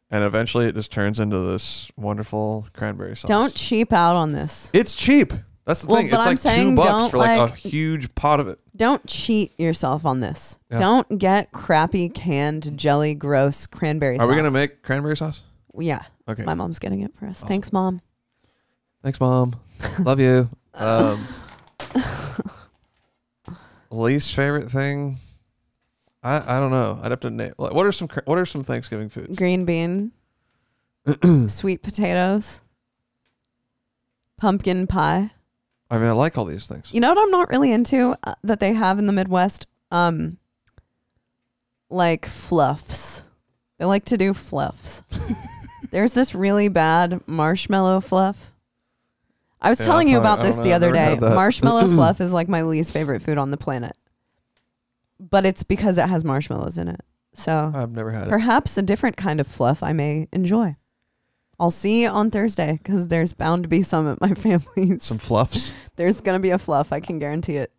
and eventually it just turns into this wonderful cranberry sauce. Don't cheap out on this. It's cheap. That's the thing. but It's I'm like saying $2 for like a like- huge pot of it. Don't cheat yourself on this. Yeah. Don't get crappy canned jelly gross cranberry sauce. Are we gonna make cranberry sauce? Yeah. Okay. My mom's getting it for us. Awesome. Thanks, Mom. Thanks, Mom. Love you. Least favorite thing? I don't know. I'd have to name. Like, what are some Thanksgiving foods? Green bean, sweet potatoes, pumpkin pie. I mean, I like all these things. You know what I'm not really into that they have in the Midwest? Like fluffs. They like to do fluffs. There's this really bad marshmallow fluff. I was telling you about this the other day. Marshmallow fluff is like my least favorite food on the planet. But it's because it has marshmallows in it. So I've never had it. perhaps a different kind of fluff I may enjoy. I'll see you on Thursday because there's bound to be some at my family's. Some fluffs. There's going to be a fluff. I can guarantee it.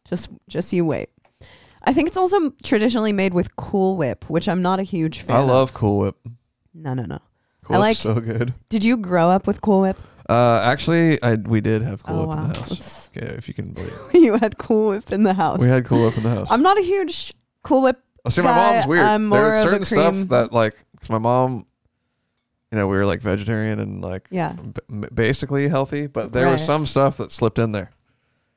Just you wait. I think it's also traditionally made with Cool Whip, which I'm not a huge fan I of. love Cool Whip. No. Cool Whip's so good. Did you grow up with Cool Whip? Actually, we did have Cool Oh, Whip in wow. the house. Okay, if you can believe it. You had Cool Whip in the house. We had Cool Whip in the house. I'm not a huge Cool Whip See, my guy. mom's weird. I'm more There's of a certain stuff cream- that like, cause my mom, you know, we were like vegetarian and like Yeah. basically healthy, but there was Right. some stuff that slipped in there.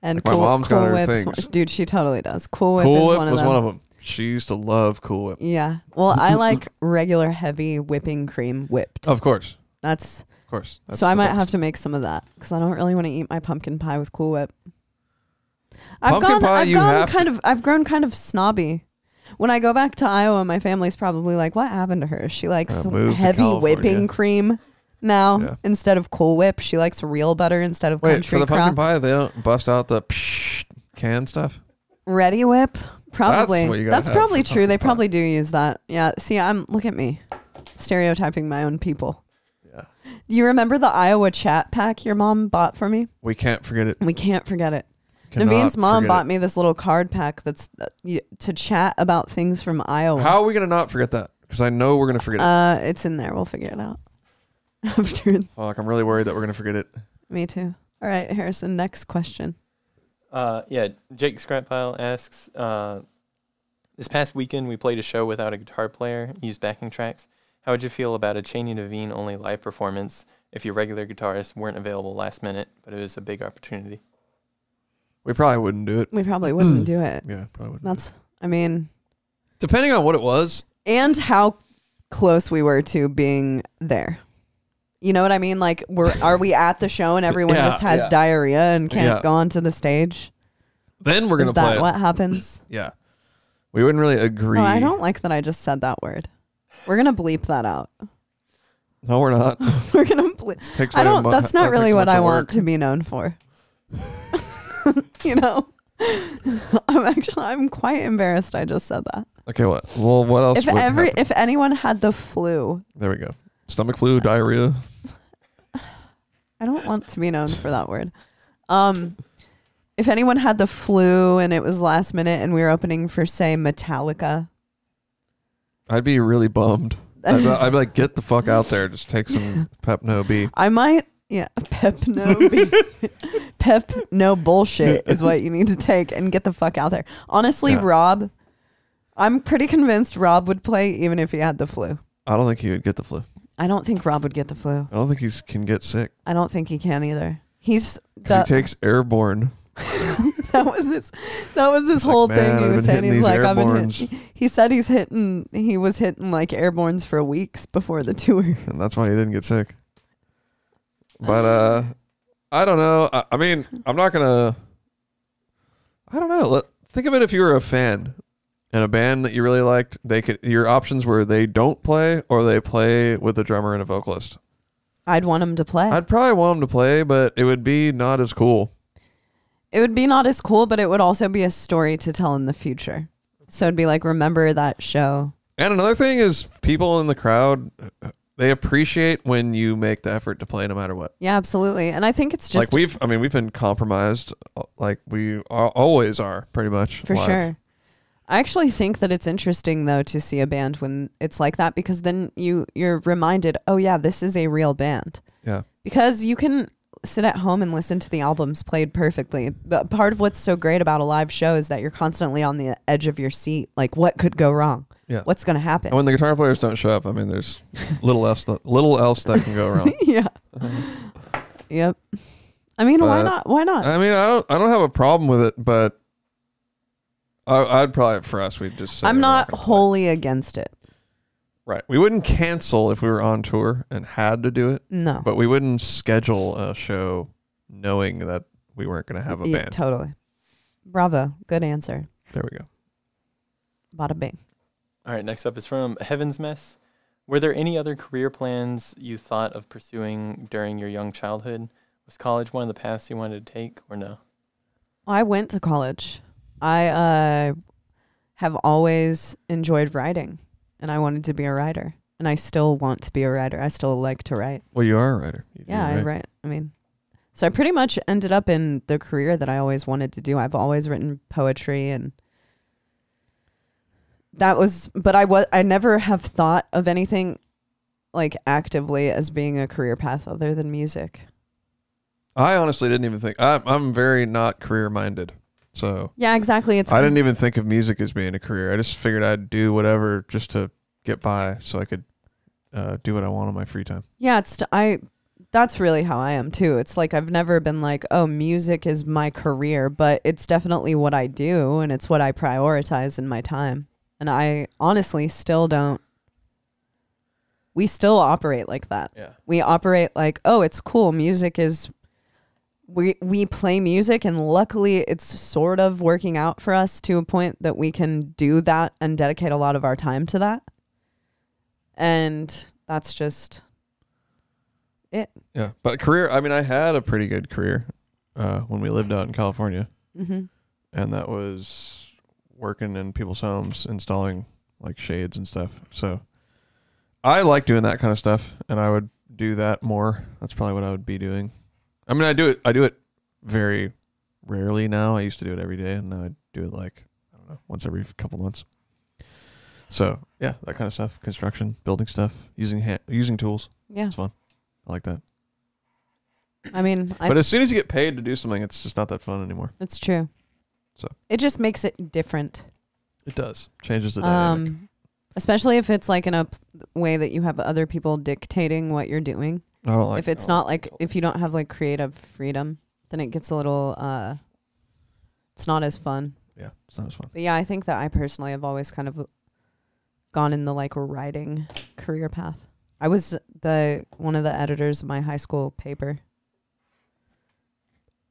And Like my mom's got her Whip's things. Dude, she totally does. Cool Whip Cool is Whip was them. one of them. She used to love Cool Whip. Yeah. Well, I like regular heavy whipping cream whipped. Of course. That's Of course. That's so I the might best. have to make some of that because I don't really want to eat my pumpkin pie with Cool Whip. Pumpkin pie, you have I've grown kind of snobby. When I go back to Iowa, my family's probably like, "What happened to her? She likes moved to heavy California. whipping cream now Yeah. instead of Cool Whip. She likes real butter instead of Wait, country for the pumpkin crop. pie, they don't bust out the psh can stuff? Ready Whip, probably. That's what you gotta That's have probably for true. They pumpkin pie. probably do use that. Yeah. See, look at me, stereotyping my own people. Yeah. You remember the Iowa chat pack your mom bought for me? We can't forget it. We can't forget it. Cannot Naveen's mom forget bought it. me this little card pack that's to chat about things from Iowa. How are we going to not forget that? Because I know we're going to forget it. It's in there. We'll figure it out. After Fuck, I'm really worried that we're going to forget it. me too. All right, Harrison, next question. Yeah, Jake Scrappile asks, this past weekend we played a show without a guitar player, used backing tracks. How would you feel about a Cheney Devine only live performance if your regular guitarists weren't available last minute, but it was a big opportunity? We probably wouldn't do it. We probably wouldn't do it. Yeah, probably wouldn't. That's, I mean, Depending on what it was. and how close we were to being there. You know what I mean? Like, are we at the show and everyone Yeah, just has yeah. diarrhea and can't Yeah. go onto the stage? Then we're going Is to play that it. what happens? Yeah. We wouldn't really agree. Oh, I don't like that I just said that word. We're going to bleep that out. No, we're not. We're going to bleep. Takes I way don't, mu- that's that not takes really what much I work. want to be known for. You know? I'm quite embarrassed I just said that. Okay, what? Well, what else would happen? If anyone had the flu, There we go. Stomach flu, diarrhea. I don't want to be known for that word. If anyone had the flu and it was last minute and we were opening for, say, Metallica, I'd be really bummed. I'd be like, get the fuck out there. Just take some Pep-No B. I might, Pep no bullshit is what you need to take and get the fuck out there. Honestly, Yeah. Rob, I'm pretty convinced Rob would play even if he had the flu. I don't think he would get the flu. I don't think Rob would get the flu. I don't think he can get sick. I don't think he can either. He's Because he takes airborne. that was his It's whole like, thing. man, He I've was been saying hitting he's these like, I've been airbornes. hitting. He said he was hitting like airbornes for weeks before the tour. And that's why he didn't get sick. But I don't know. I mean, I'm not gonna. I don't know. Think of it if you were a fan and a band that you really liked. Your options were they don't play or they play with a drummer and a vocalist. I'd want him to play. I'd probably want them to play, but it would be not as cool. It would be not as cool, but it would also be a story to tell in the future. So it'd be like, remember that show. And another thing is, people in the crowd, they appreciate when you make the effort to play no matter what. Yeah, absolutely. And I think it's just Like we've been compromised, like we always are, pretty much. for live. sure. I actually think that it's interesting though to see a band when it's like that, because then you're reminded, oh yeah, this is a real band. Yeah. Because you can sit at home and listen to the albums played perfectly. But part of what's so great about a live show is that you're constantly on the edge of your seat. Like, what could go wrong? Yeah. What's going to happen? And when the guitar players don't show up, I mean, there's little else that can go wrong. Yeah. Yep. I mean, why But, not? Why not? I mean, I don't have a problem with it, but I'd probably, for us, we'd just say I'm we're not gonna play. wholly against it. Right. We wouldn't cancel if we were on tour and had to do it, No. but we wouldn't schedule a show knowing that we weren't going to have a Yeah, band. totally. Bravo. Good answer. There we go. Bada bing. All right, next up is from Heaven's Mess. Were there any other career plans you thought of pursuing during your young childhood? Was college one of the paths you wanted to take, or no? I went to college. I have always enjoyed writing, and I wanted to be a writer. And I still want to be a writer. I still like to write. Well, you are a writer. You do Yeah, I write. write. I mean, so I pretty much ended up in the career that I always wanted to do. I've always written poetry, and but I never have thought of anything like actively as being a career path other than music. I honestly didn't even think. I'm very not career minded. So Yeah, exactly. I didn't even think of music as being a career. I just figured I'd do whatever just to get by so I could do what I want on my free time. Yeah, that's really how I am too. It's like I've never been like, oh, music is my career, but it's definitely what I do and it's what I prioritize in my time. And I honestly still don't. We still operate like that. Yeah. We operate like, oh, it's cool. Music is we play music, and luckily it's sort of working out for us to a point that we can do that and dedicate a lot of our time to that. And that's just it. Yeah. But career, I mean, I had a pretty good career when we lived out in California. Mm-hmm. And that was working in people's homes, installing like shades and stuff. So I like doing that kind of stuff, and I would do that more. That's probably what I would be doing. I mean, I do it very rarely now. I used to do it every day, and now I do it like, I don't know, once every couple months. So yeah, that kind of stuff, construction, building stuff, using tools. Yeah. It's fun. I like that. I mean, But as soon as you get paid to do something, it's just not that fun anymore. it's true. So it just makes it different. It does. Changes the dynamic. Especially if it's like in a way that you have other people dictating what you're doing. I don't like. If it's not like, if you don't have like creative freedom, then it gets a little, it's not as fun. Yeah, it's not as fun. But yeah, I think that I personally have always kind of gone in the like writing career path. I was one of the editors of my high school paper.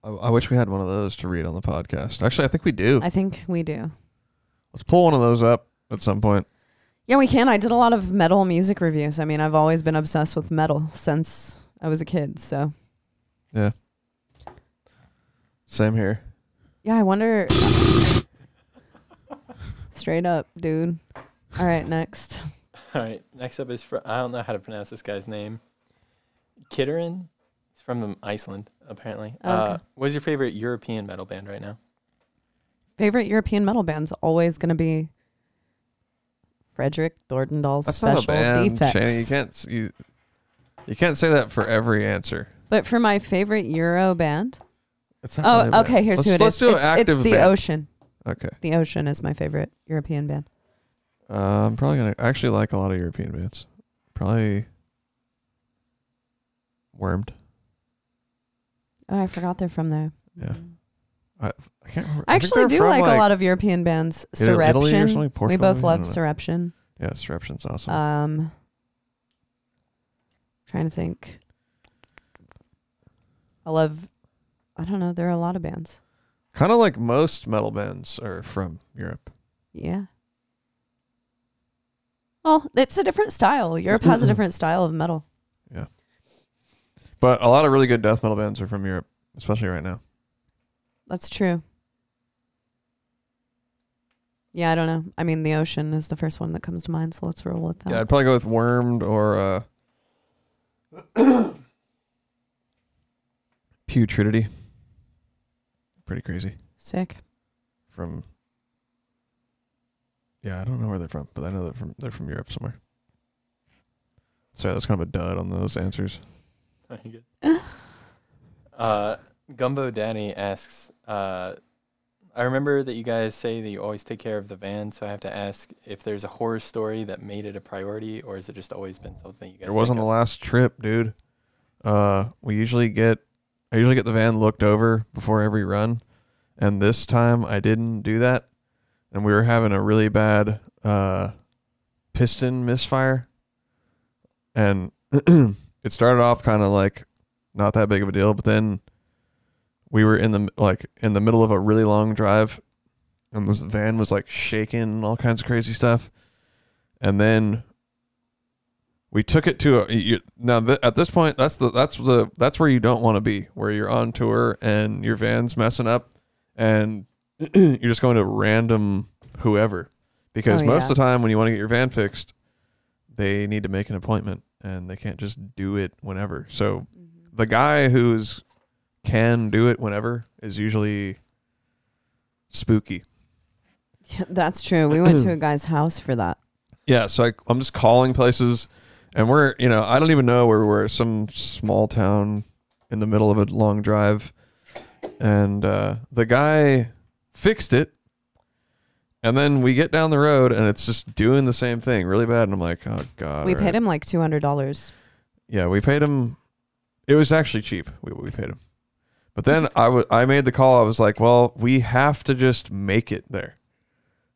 I wish we had one of those to read on the podcast. Actually, I think we do. I think we do. Let's pull one of those up at some point. Yeah, we can. I did a lot of metal music reviews. I mean, I've always been obsessed with metal since I was a kid, so. Yeah. Same here. Yeah, I wonder. Straight up, dude. All right, next. All right, next up is I don't know how to pronounce this guy's name. Kitterin. He's from Iceland, apparently. Okay. What's your favorite European metal band right now? Favorite European metal band's always going to be Frederick Dordendahl's That's Special not a band, Defects. Shane. You can't say that for every answer. But for my favorite Euro band. It's not really a band. Okay. Here's who it is. Let's do an active It's The band. Ocean. Okay. The Ocean is my favorite European band. I'm probably gonna actually like a lot of European bands. Probably Wormed. Oh, I forgot they're from there. Yeah. I can't remember. I actually do like a lot of European bands. Italy or something, Surreption. We Portugal, both maybe? I love don't know. Surreption. Yeah, Surreption's awesome. Trying to think. I don't know, there are a lot of bands. Kind of like most metal bands are from Europe. Yeah. Well, it's a different style. Europe has a different style of metal. Yeah. But a lot of really good death metal bands are from Europe, especially right now. That's true. Yeah, I don't know. I mean, The Ocean is the first one that comes to mind, so let's roll with that. Yeah, I'd probably go with Wormed or Putridity. Pretty crazy. Sick. Yeah, I don't know where they're from, but I know they're from Europe somewhere. Sorry, that's kind of a dud on those answers. Very good. Gumbo Daddy asks, I remember that you guys say that you always take care of the van, so I have to ask if there's a horror story that made it a priority, or has it just always been something you guys It wasn't the last trip, dude. I usually get the van looked over before every run, and this time I didn't do that, and we were having a really bad piston misfire, and it started off kind of like not that big of a deal, but then we were in the middle of a really long drive, and this van was like shaking and all kinds of crazy stuff, and then we took it to at this point that's where you don't want to be, where you're on tour and your van's messing up and you're just going to random whoever, because most of the time when you want to get your van fixed, they need to make an appointment and they can't just do it whenever. So the guy can do it whenever is usually spooky. Yeah, that's true. We went to a guy's house for that. Yeah, so I'm just calling places, and we're, I don't even know where we're, some small town in the middle of a long drive, and the guy fixed it, and then we get down the road, and it's just doing the same thing really bad, and I'm like, oh, God. We paid him like $200. Yeah, we paid him. It was actually cheap. We paid him. But then I made the call. I was like, well, we have to just make it there.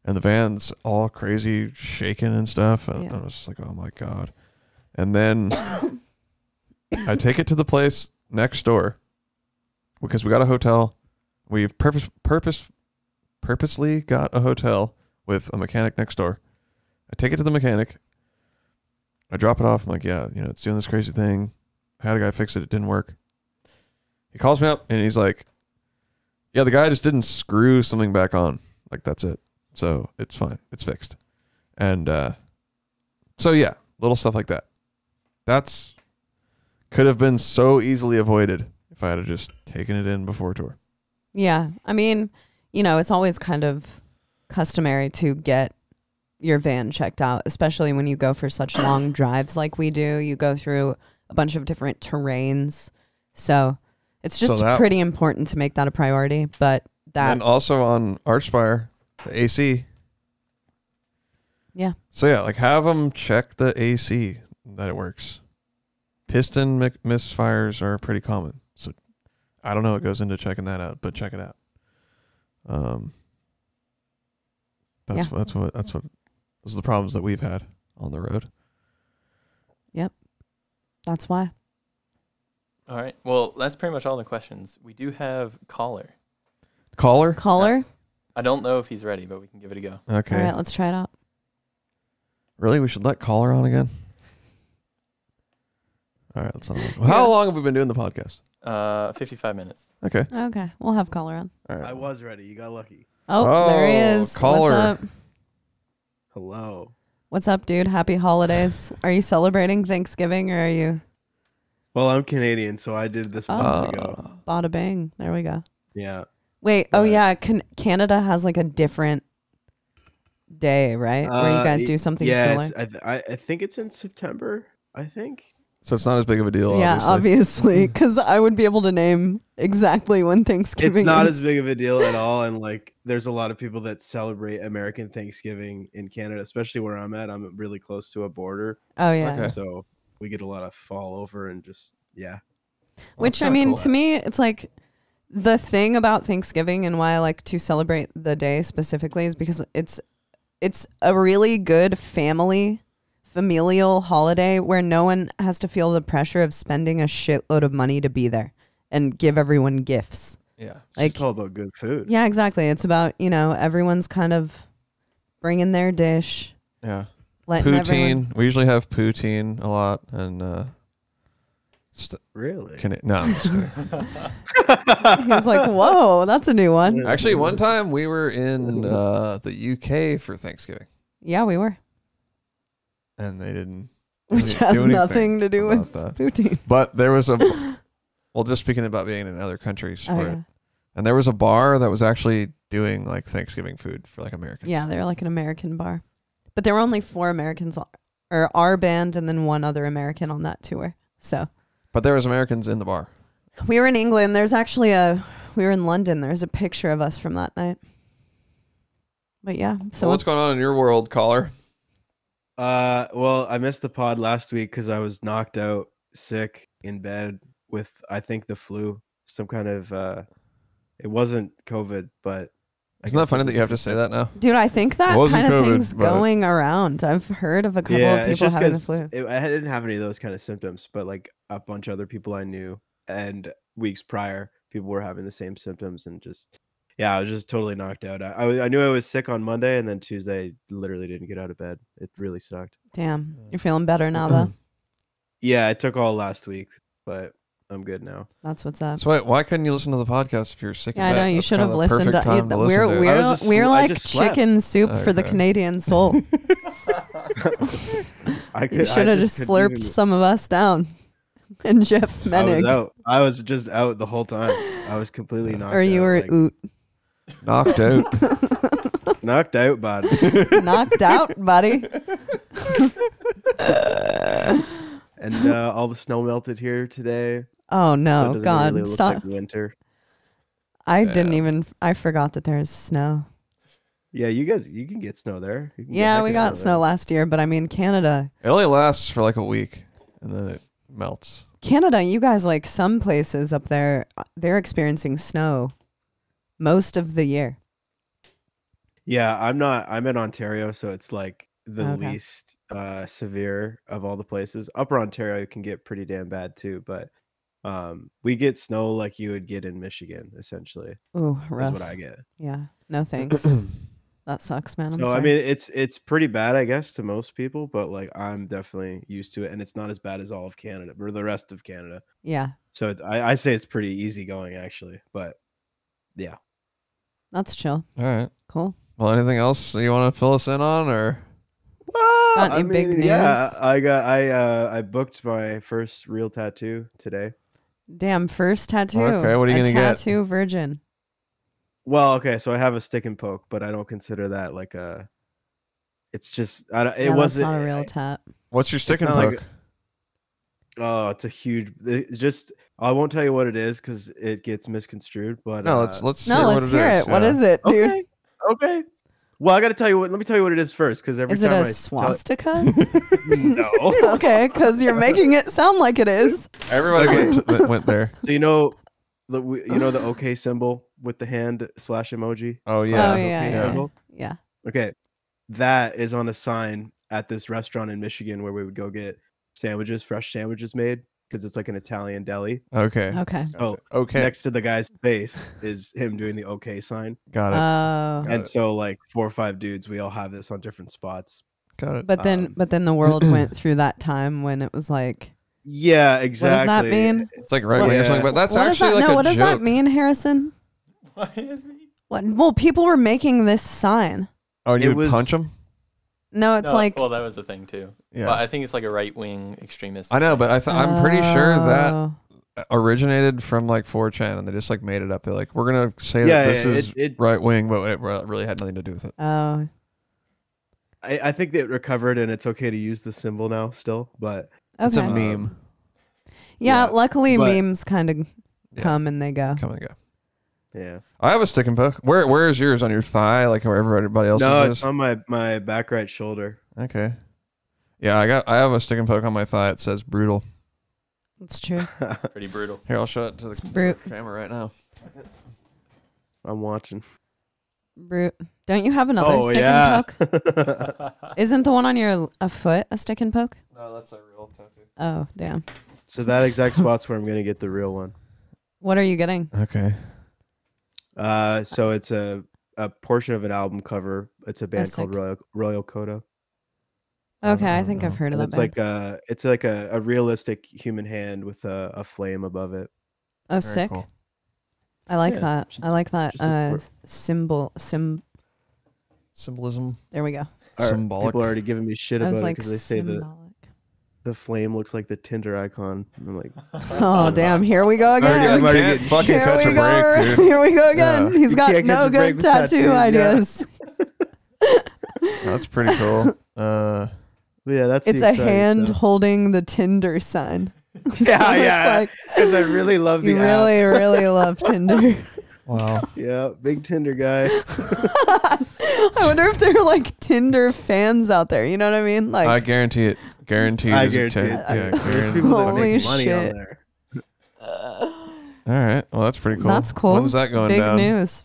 And the van's all crazy, shaking and stuff. And I was just like, oh, my God. And then I take it to the place next door because we got a hotel. We've purposely got a hotel with a mechanic next door. I take it to the mechanic. I drop it off. I'm like, yeah, it's doing this crazy thing. I had a guy fix it. It didn't work. He calls me up and he's like, yeah, the guy just didn't screw something back on. Like, that's it. So it's fine. It's fixed. And so, yeah, little stuff like that. That's could have been so easily avoided if I had just taken it in before tour. Yeah. I mean, it's always kind of customary to get your van checked out, especially when you go for such long drives like we do. You go through a bunch of different terrains. So It's just So that- pretty important to make that a priority. But that, And also on Archspire, the AC. yeah, So yeah, like have them check the AC that it works. Piston misfires are pretty common. So I don't know what goes into checking that out, but check it out. That's those are the problems that we've had on the road. that's why. All right. Well, that's pretty much all the questions. We do have caller. Caller? Caller. I don't know if he's ready, but we can give it a go. Okay. All right, let's try it out. Really? We should let caller on again? All right, let's on. How long have we been doing the podcast? 55 minutes. Okay. Okay, we'll have caller on. All right. I was ready. You got lucky. Oh, there he is. caller. What's up? Hello. What's up, dude? Happy holidays. Are you celebrating Thanksgiving or are you Well, I'm Canadian, so I did this months ago. bada bang? There we go. Yeah. Wait, Go oh ahead. yeah, Canada has like a different day, right? Where you guys do something similar. I think it's in September. I think. So it's not as big of a deal, Yeah, obviously. obviously, because I would be able to name exactly when Thanksgiving It's not is. as big of a deal at all, and like, there's a lot of people that celebrate American Thanksgiving in Canada, especially where I'm at. I'm really close to a border, Oh yeah. Okay. so we get a lot of fall over and just Which I mean, to me, it's like the thing about Thanksgiving and why I like to celebrate the day specifically is because it's a really good familial holiday where no one has to feel the pressure of spending a shitload of money to be there and give everyone gifts. Yeah. it's all about good food. Yeah, exactly. It's about, everyone's kind of bringing their dish. Yeah. Letting everyone... Poutine. We usually have poutine a lot, and Really? no. I'm just kidding. He was like, whoa, that's a new one. Actually, one time we were in the UK for Thanksgiving, Yeah, we were. and they didn't. Which do has anything nothing to do with about that. poutine. But there was just speaking about being in other countries for Oh, it, yeah. and there was a bar that was actually doing like Thanksgiving food for like Americans. Yeah, they're like an American bar. But there were only 4 Americans, or our band, and then 1 other American on that tour. So But there was Americans in the bar. we were in England. There's actually we were in London. There's a picture of us from that night. But yeah. So What's going on in your world, caller? Well, I missed the pod last week because I was knocked out sick in bed with, I think, the flu. Some kind of it wasn't COVID, but Isn't that funny that you have to say that now? dude, I think that It wasn't kind of COVID, thing's but- going around. I've heard of a couple of it's people just having the 'cause flu. I didn't have any of those kind of symptoms, but like a bunch of other people I knew, and weeks prior, people were having the same symptoms, and just I was just totally knocked out. I knew I was sick on Monday, and then Tuesday literally didn't get out of bed. It really sucked. Damn. You're feeling better now, though. Yeah, I took all last week, but I'm good now. That's what's up. So why couldn't you listen to the podcast if you're sick? Yeah, in I know. bed? You That's should kind have of the listened perfect to time to listen to it. I was just we're I like just slept. chicken soup for the Okay. Canadian soul. You should have just slurped some of us down. And Jeff I was Menig. out. I was just out the whole time. I was completely knocked out. Or you were like, oot. Knocked out. knocked out, bud. Knocked out, buddy. And all the snow melted here today. Oh so it no, doesn't God. really look Stop. like winter. I forgot that there's snow. Yeah, you can get snow there. You can get Yeah, heck we of got snow there. last year, but I mean Canada. It only lasts for like a week, and then it melts. Canada, you guys, like some places up there, they're experiencing snow most of the year. Yeah, I'm in Ontario, so it's like the Okay. least severe of all the places. Upper Ontario can get pretty damn bad too, but we get snow like you would get in Michigan, essentially. Ooh, That's rough. what I get. Yeah, no thanks. That sucks, man. I'm So sorry. I mean, it's pretty bad, I guess, to most people, but like I'm definitely used to it, and it's not as bad as all of Canada or the rest of Canada. Yeah, So I say it's pretty easy going, actually. But yeah, that's chill. All right. Cool. Well, anything else you want to fill us in on, or Got any big Yeah, news? I booked my first real tattoo today. Damn, first tattoo. Okay, what are you A gonna get? Tattoo virgin. Well, okay, so I have a stick and poke, but I don't consider that like a. It's just it Yeah, wasn't that's not a real tat. what's your stick and not like poke? Oh, it's a huge. It's just I won't tell you what it is because it gets misconstrued. But No, let's No, hear let's what hear is. it. What is it, dude? okay. Okay. Well, I got to tell you what. Let me tell you what it is first, because every Is it time a I tell swastika? no. Okay, because you're making it sound like it is. Everybody went there. So the OK symbol with the hand / emoji. Oh yeah. Oh OK yeah, symbol? yeah. Okay, that is on a sign at this restaurant in Michigan where we would go get sandwiches, fresh sandwiches made, because it's like an Italian deli. Okay. Okay. So Okay. next to the guy's face is him doing the OK sign. Got it. Oh. Got And it. so like 4 or 5 dudes, we all have this on different spots. Got it. But then the world went through that time when it was like, Yeah, exactly. what does that mean? It's like right wing or something, but that's What does actually that, like no, a what does joke. that mean, Harrison? What is me? What? Well, people were making this sign. Oh, you It would was- punch him? No, it's No, like well, that was the thing too. Yeah. But I think it's like a right wing extremist. I know, but I'm pretty sure that Oh. originated from like 4chan, and they just like made it up. They're like, we're gonna say Yeah, that this yeah, is it- right wing, but it really had nothing to do with it. Oh. I think they recovered and it's okay to use the symbol now still, but It's a Okay. meme. Yeah, yeah, luckily but- memes kind of Yeah. come and they go. Come and go. yeah. I have a stick and poke. Where is yours? On your thigh, like wherever everybody else's No, is? it's on my back right shoulder. Okay. Yeah, I have a stick and poke on my thigh. It says brutal. It's true. It's pretty brutal. Here, I'll show it to It's the brute. camera right now. I'm watching. Brute. Don't you have another Oh stick yeah. and poke? Isn't the one on your foot a stick and poke? No, that's a real tattoo. Oh, damn. So that exact spot's where I'm gonna get the real one. What are you getting? Okay. So it's a portion of an album cover. It's a band sick. called Royal Coda. Okay, I don't think I've know. heard of And that. it's like a realistic human hand with a flame above it. Oh, Very sick. cool. I like Yeah, that. I just- like that just a symbol. Symbolism. There we go. Symbolic. People are already giving me shit I about was it like because they say symbolic. the flame looks like the Tinder icon. I'm like, Oh, damn. Here we go Already- I'm again. already Can't getting fucking Here catch we a go. break, dude. Here we go again. Yeah. He's You got can't catch no a break good with tattoo tattoos, yeah. ideas. That's pretty cool. but yeah, that's It's the a exciting hand stuff. holding the Tinder sign. So Yeah, it's yeah. like, Because I really love the you really, app. really love Tinder. Wow. Yeah, big Tinder guy. I wonder if there are like Tinder fans out there. You know what I mean? Like, I guarantee it. Guaranteed. I is a guarantee it. Yeah, There's guaranteed. people that Holy make money shit. on there. All right. Well, that's pretty cool. That's cool. When's that going big down? news.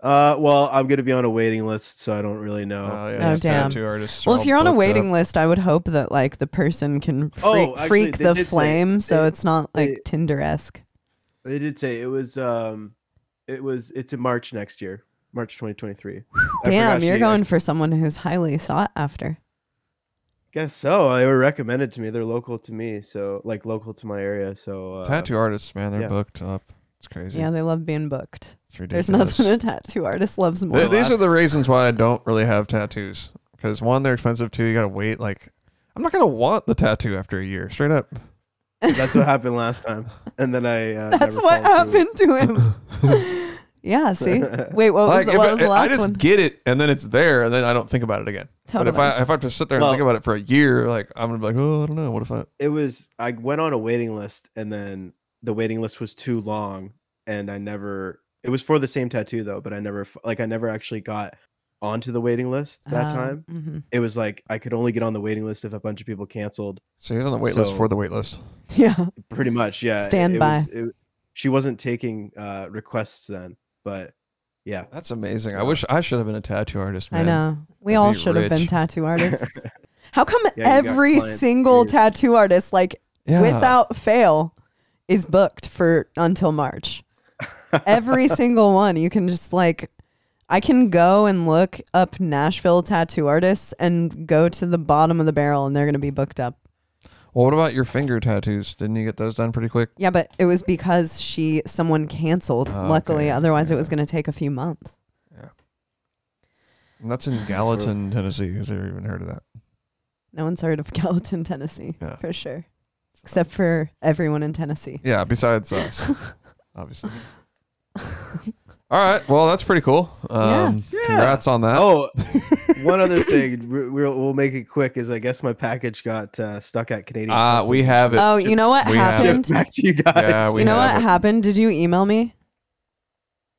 Well, I'm gonna be on a waiting list, so I don't really know. Oh, yeah. Oh, these damn. tattoo artists are Well, all if you're on a booked waiting up. list, I would hope that like the person can Oh, actually, freak they the did say- flame, so they- it's not like they- Tinder-esque. They did say it's in March next year, March 2023. I Damn, forgot you're she- going for someone who's highly sought after. Guess so. They were recommended to me. They're local to me, so like local to my area. So Tattoo artists, man, they're yeah. booked up. It's crazy. Yeah, they love being booked. It's ridiculous. There's nothing a tattoo artist loves more. These are the reasons why I don't really have tattoos. Because one, they're expensive. Two, you gotta wait. Like, I'm not gonna want the tattoo after a year. Straight up. That's what happened last time, and then I. That's never what followed through. happened to him. Yeah, see? Wait, what was, Like, the, if what was the I last just one? get it and then it's there and then I don't think about it again. Totally. But if I have to sit there and Well- think about it for a year, like I'm gonna be like, oh, I don't know. What if I? I went on a waiting list, and then the waiting list was too long, and it was for the same tattoo though, but I never actually got onto the waiting list that time. Mhm. It was like I could only get on the waiting list if a bunch of people canceled. So he's on the wait list So- for the wait list. Yeah. Pretty much, yeah. Stand by. She wasn't taking requests then, but yeah. That's amazing. I wish I should have been a tattoo artist, man. I know. We I'd all be should have been rich. tattoo artists. How come Yeah, you got every clients single too. tattoo artist, like Yeah. without fail, is booked for until March? Every single one. You can just like, I can go and look up Nashville tattoo artists and go to the bottom of the barrel and they're going to be booked up. Well, what about your finger tattoos? Didn't you get those done pretty quick? Yeah, but it was because someone canceled. Oh, Luckily, okay. otherwise it was Yeah. going to take a few months. And that's in Gallatin, Tennessee. Has ever even heard of that? No one's heard of Gallatin, Tennessee, Yeah. for sure. Except for everyone in Tennessee. Yeah, besides us, obviously. All right. Well, that's pretty cool. Yeah. Congrats on that. Oh, One other thing, we'll make it quick. Is I guess my package got stuck at Canadian. We have it. Oh, you know what We have happened? Back to you guys. Yeah, we You know have what it. happened? Did you email me?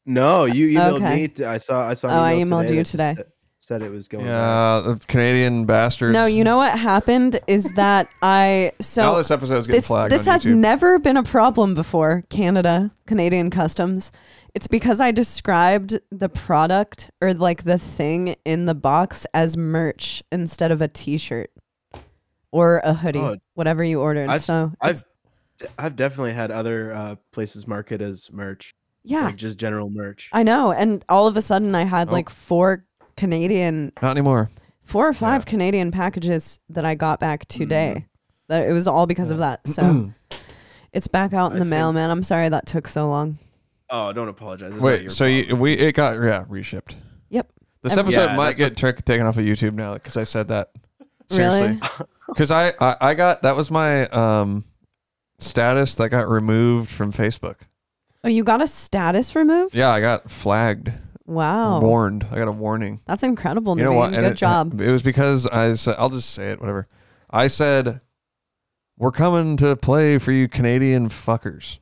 No, you emailed Okay. me. I saw. An I email emailed you that today. Said it was going. back. Yeah, the Canadian bastards. No, you know what happened is that Now so this episode's getting flagged this on has YouTube. never been a problem before. Canadian customs. It's because I described the product or like the thing in the box as merch instead of a T-shirt or a hoodie, Oh. whatever you ordered. I've definitely had other places mark it as merch. Yeah, Like just general merch. I know. And all of a sudden, I had Oh. like 4 Not anymore. 4 or 5 Yeah. Canadian packages that I got back today. That it was all because of that. So it's back out in the mail, man. I'm sorry that took so long. Oh, don't apologize. It's not Wait, your so problem. it got reshipped. Yep. This Every- episode Yeah, might that's get taken off of YouTube now because I said that. Really? Seriously. Because I got that was my status that got removed from Facebook. Oh, you got a status removed? Yeah, I got flagged, Wow. warned. I got a warning. That's incredible, You know Naveen. what? And Good job. It was because I said, I'll just say it, whatever. I said, we're coming to play for you Canadian fuckers.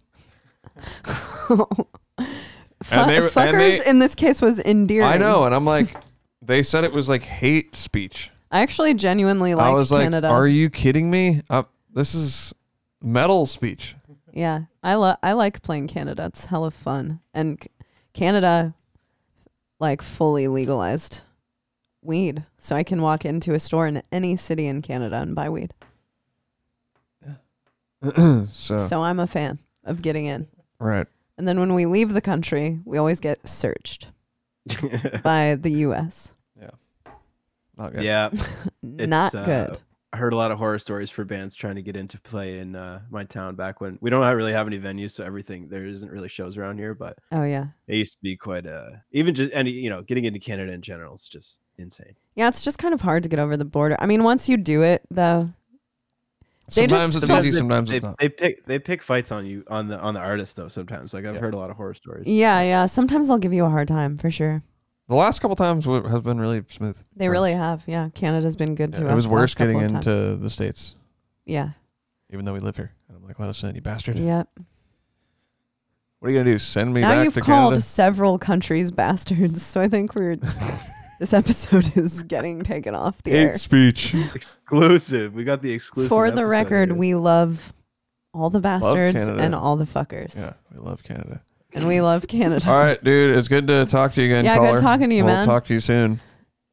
And they- Fuckers in this case was endearing. I know. And I'm like, they said it was like hate speech. I actually genuinely like I was Canada. like, are you kidding me? This is metal speech. Yeah, I like playing Canada. It's hella fun. And Canada, like, fully legalized weed, so I can walk into a store in any city in Canada and buy weed. So I'm a fan of getting in. Right. And then when we leave the country, we always get searched by the U.S. Not good. Yeah. Not good. I heard a lot of horror stories for bands trying to get into play in my town back when we don't really have any venues, so there isn't really shows around here. But Oh yeah. it used to be quite even just getting into Canada in general is just insane. Yeah, it's just kind of hard to get over the border. I mean, once you do it, though, They Sometimes just- it's Sometimes easy, sometimes it's not. They pick fights on you on the artist though. Sometimes I've heard a lot of horror stories. yeah. Sometimes they'll give you a hard time for sure. The last couple times has been really smooth. They really have. Yeah, Canada's been good to us. It was the worse last couple getting of times. into the States, Yeah. even though we live here. And I'm like, let us in, you bastard. Yep. What are you gonna do? Send me Now back you've to called Canada? several countries bastards, so I think this episode is getting taken off the air. Hate speech. Exclusive. We got the exclusive. For the episode record, here. we love all the bastards Canada. and all the fuckers. Yeah, we love Canada. And we love Canada. All right, dude. It's good to talk to you again. Yeah, good caller. talking to you, we'll man. talk to you soon.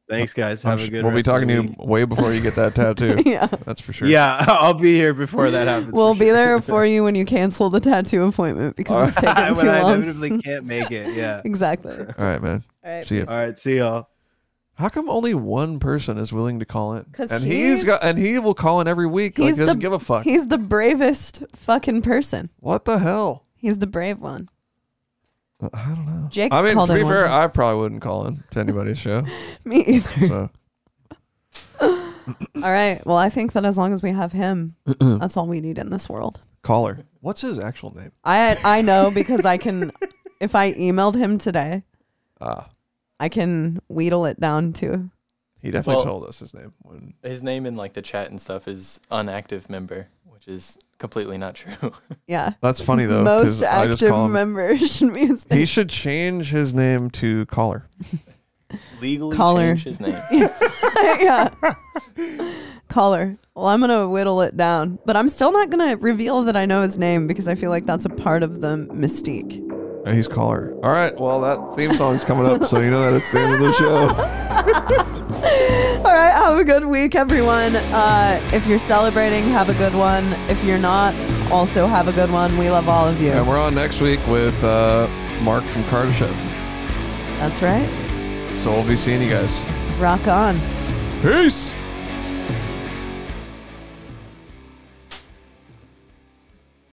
Thanks, guys. Have a good. We'll be rest of talking the to you week. way before you get that tattoo. Yeah. That's for sure. Yeah, I'll be here before that happens. We'll for be sure. there for you when you cancel the tattoo appointment because it's taking when too I long. inevitably can't make it. Yeah. Exactly. All right, man. All right. See ya. All right. See y'all. How come only one person is willing to call in? 'Cause And he's- he will call in every week. Like he doesn't give a fuck. He's the bravest fucking person. What the hell? He's the brave one. I don't know. Jake I mean, called to be in one fair, time. I probably wouldn't call in to anybody's show. Me either. So All right. Well, I think that as long as we have him, that's all we need in this world. caller. What's his actual name? I know because I can. If I emailed him today, I can wheedle it down to. He definitely Well- told us his name. When His name in like the chat and stuff is unactive member, which is completely not true. Yeah. that's funny though. Most 'cause I just active call him. member should be his name. He should change his name to caller. Legally Caller. change his name. Yeah. Caller. Well, I'm going to whittle it down, but I'm still not going to reveal that I know his name because I feel like that's a part of the mystique. He's caller. All right. Well, that theme song's coming up, so you know that it's the end of the show. All right. Have a good week, everyone. If you're celebrating, have a good one. If you're not, also have a good one. We love all of you. And we're on next week with Mark from Kardashev. That's right. So we'll be seeing you guys. Rock on. Peace.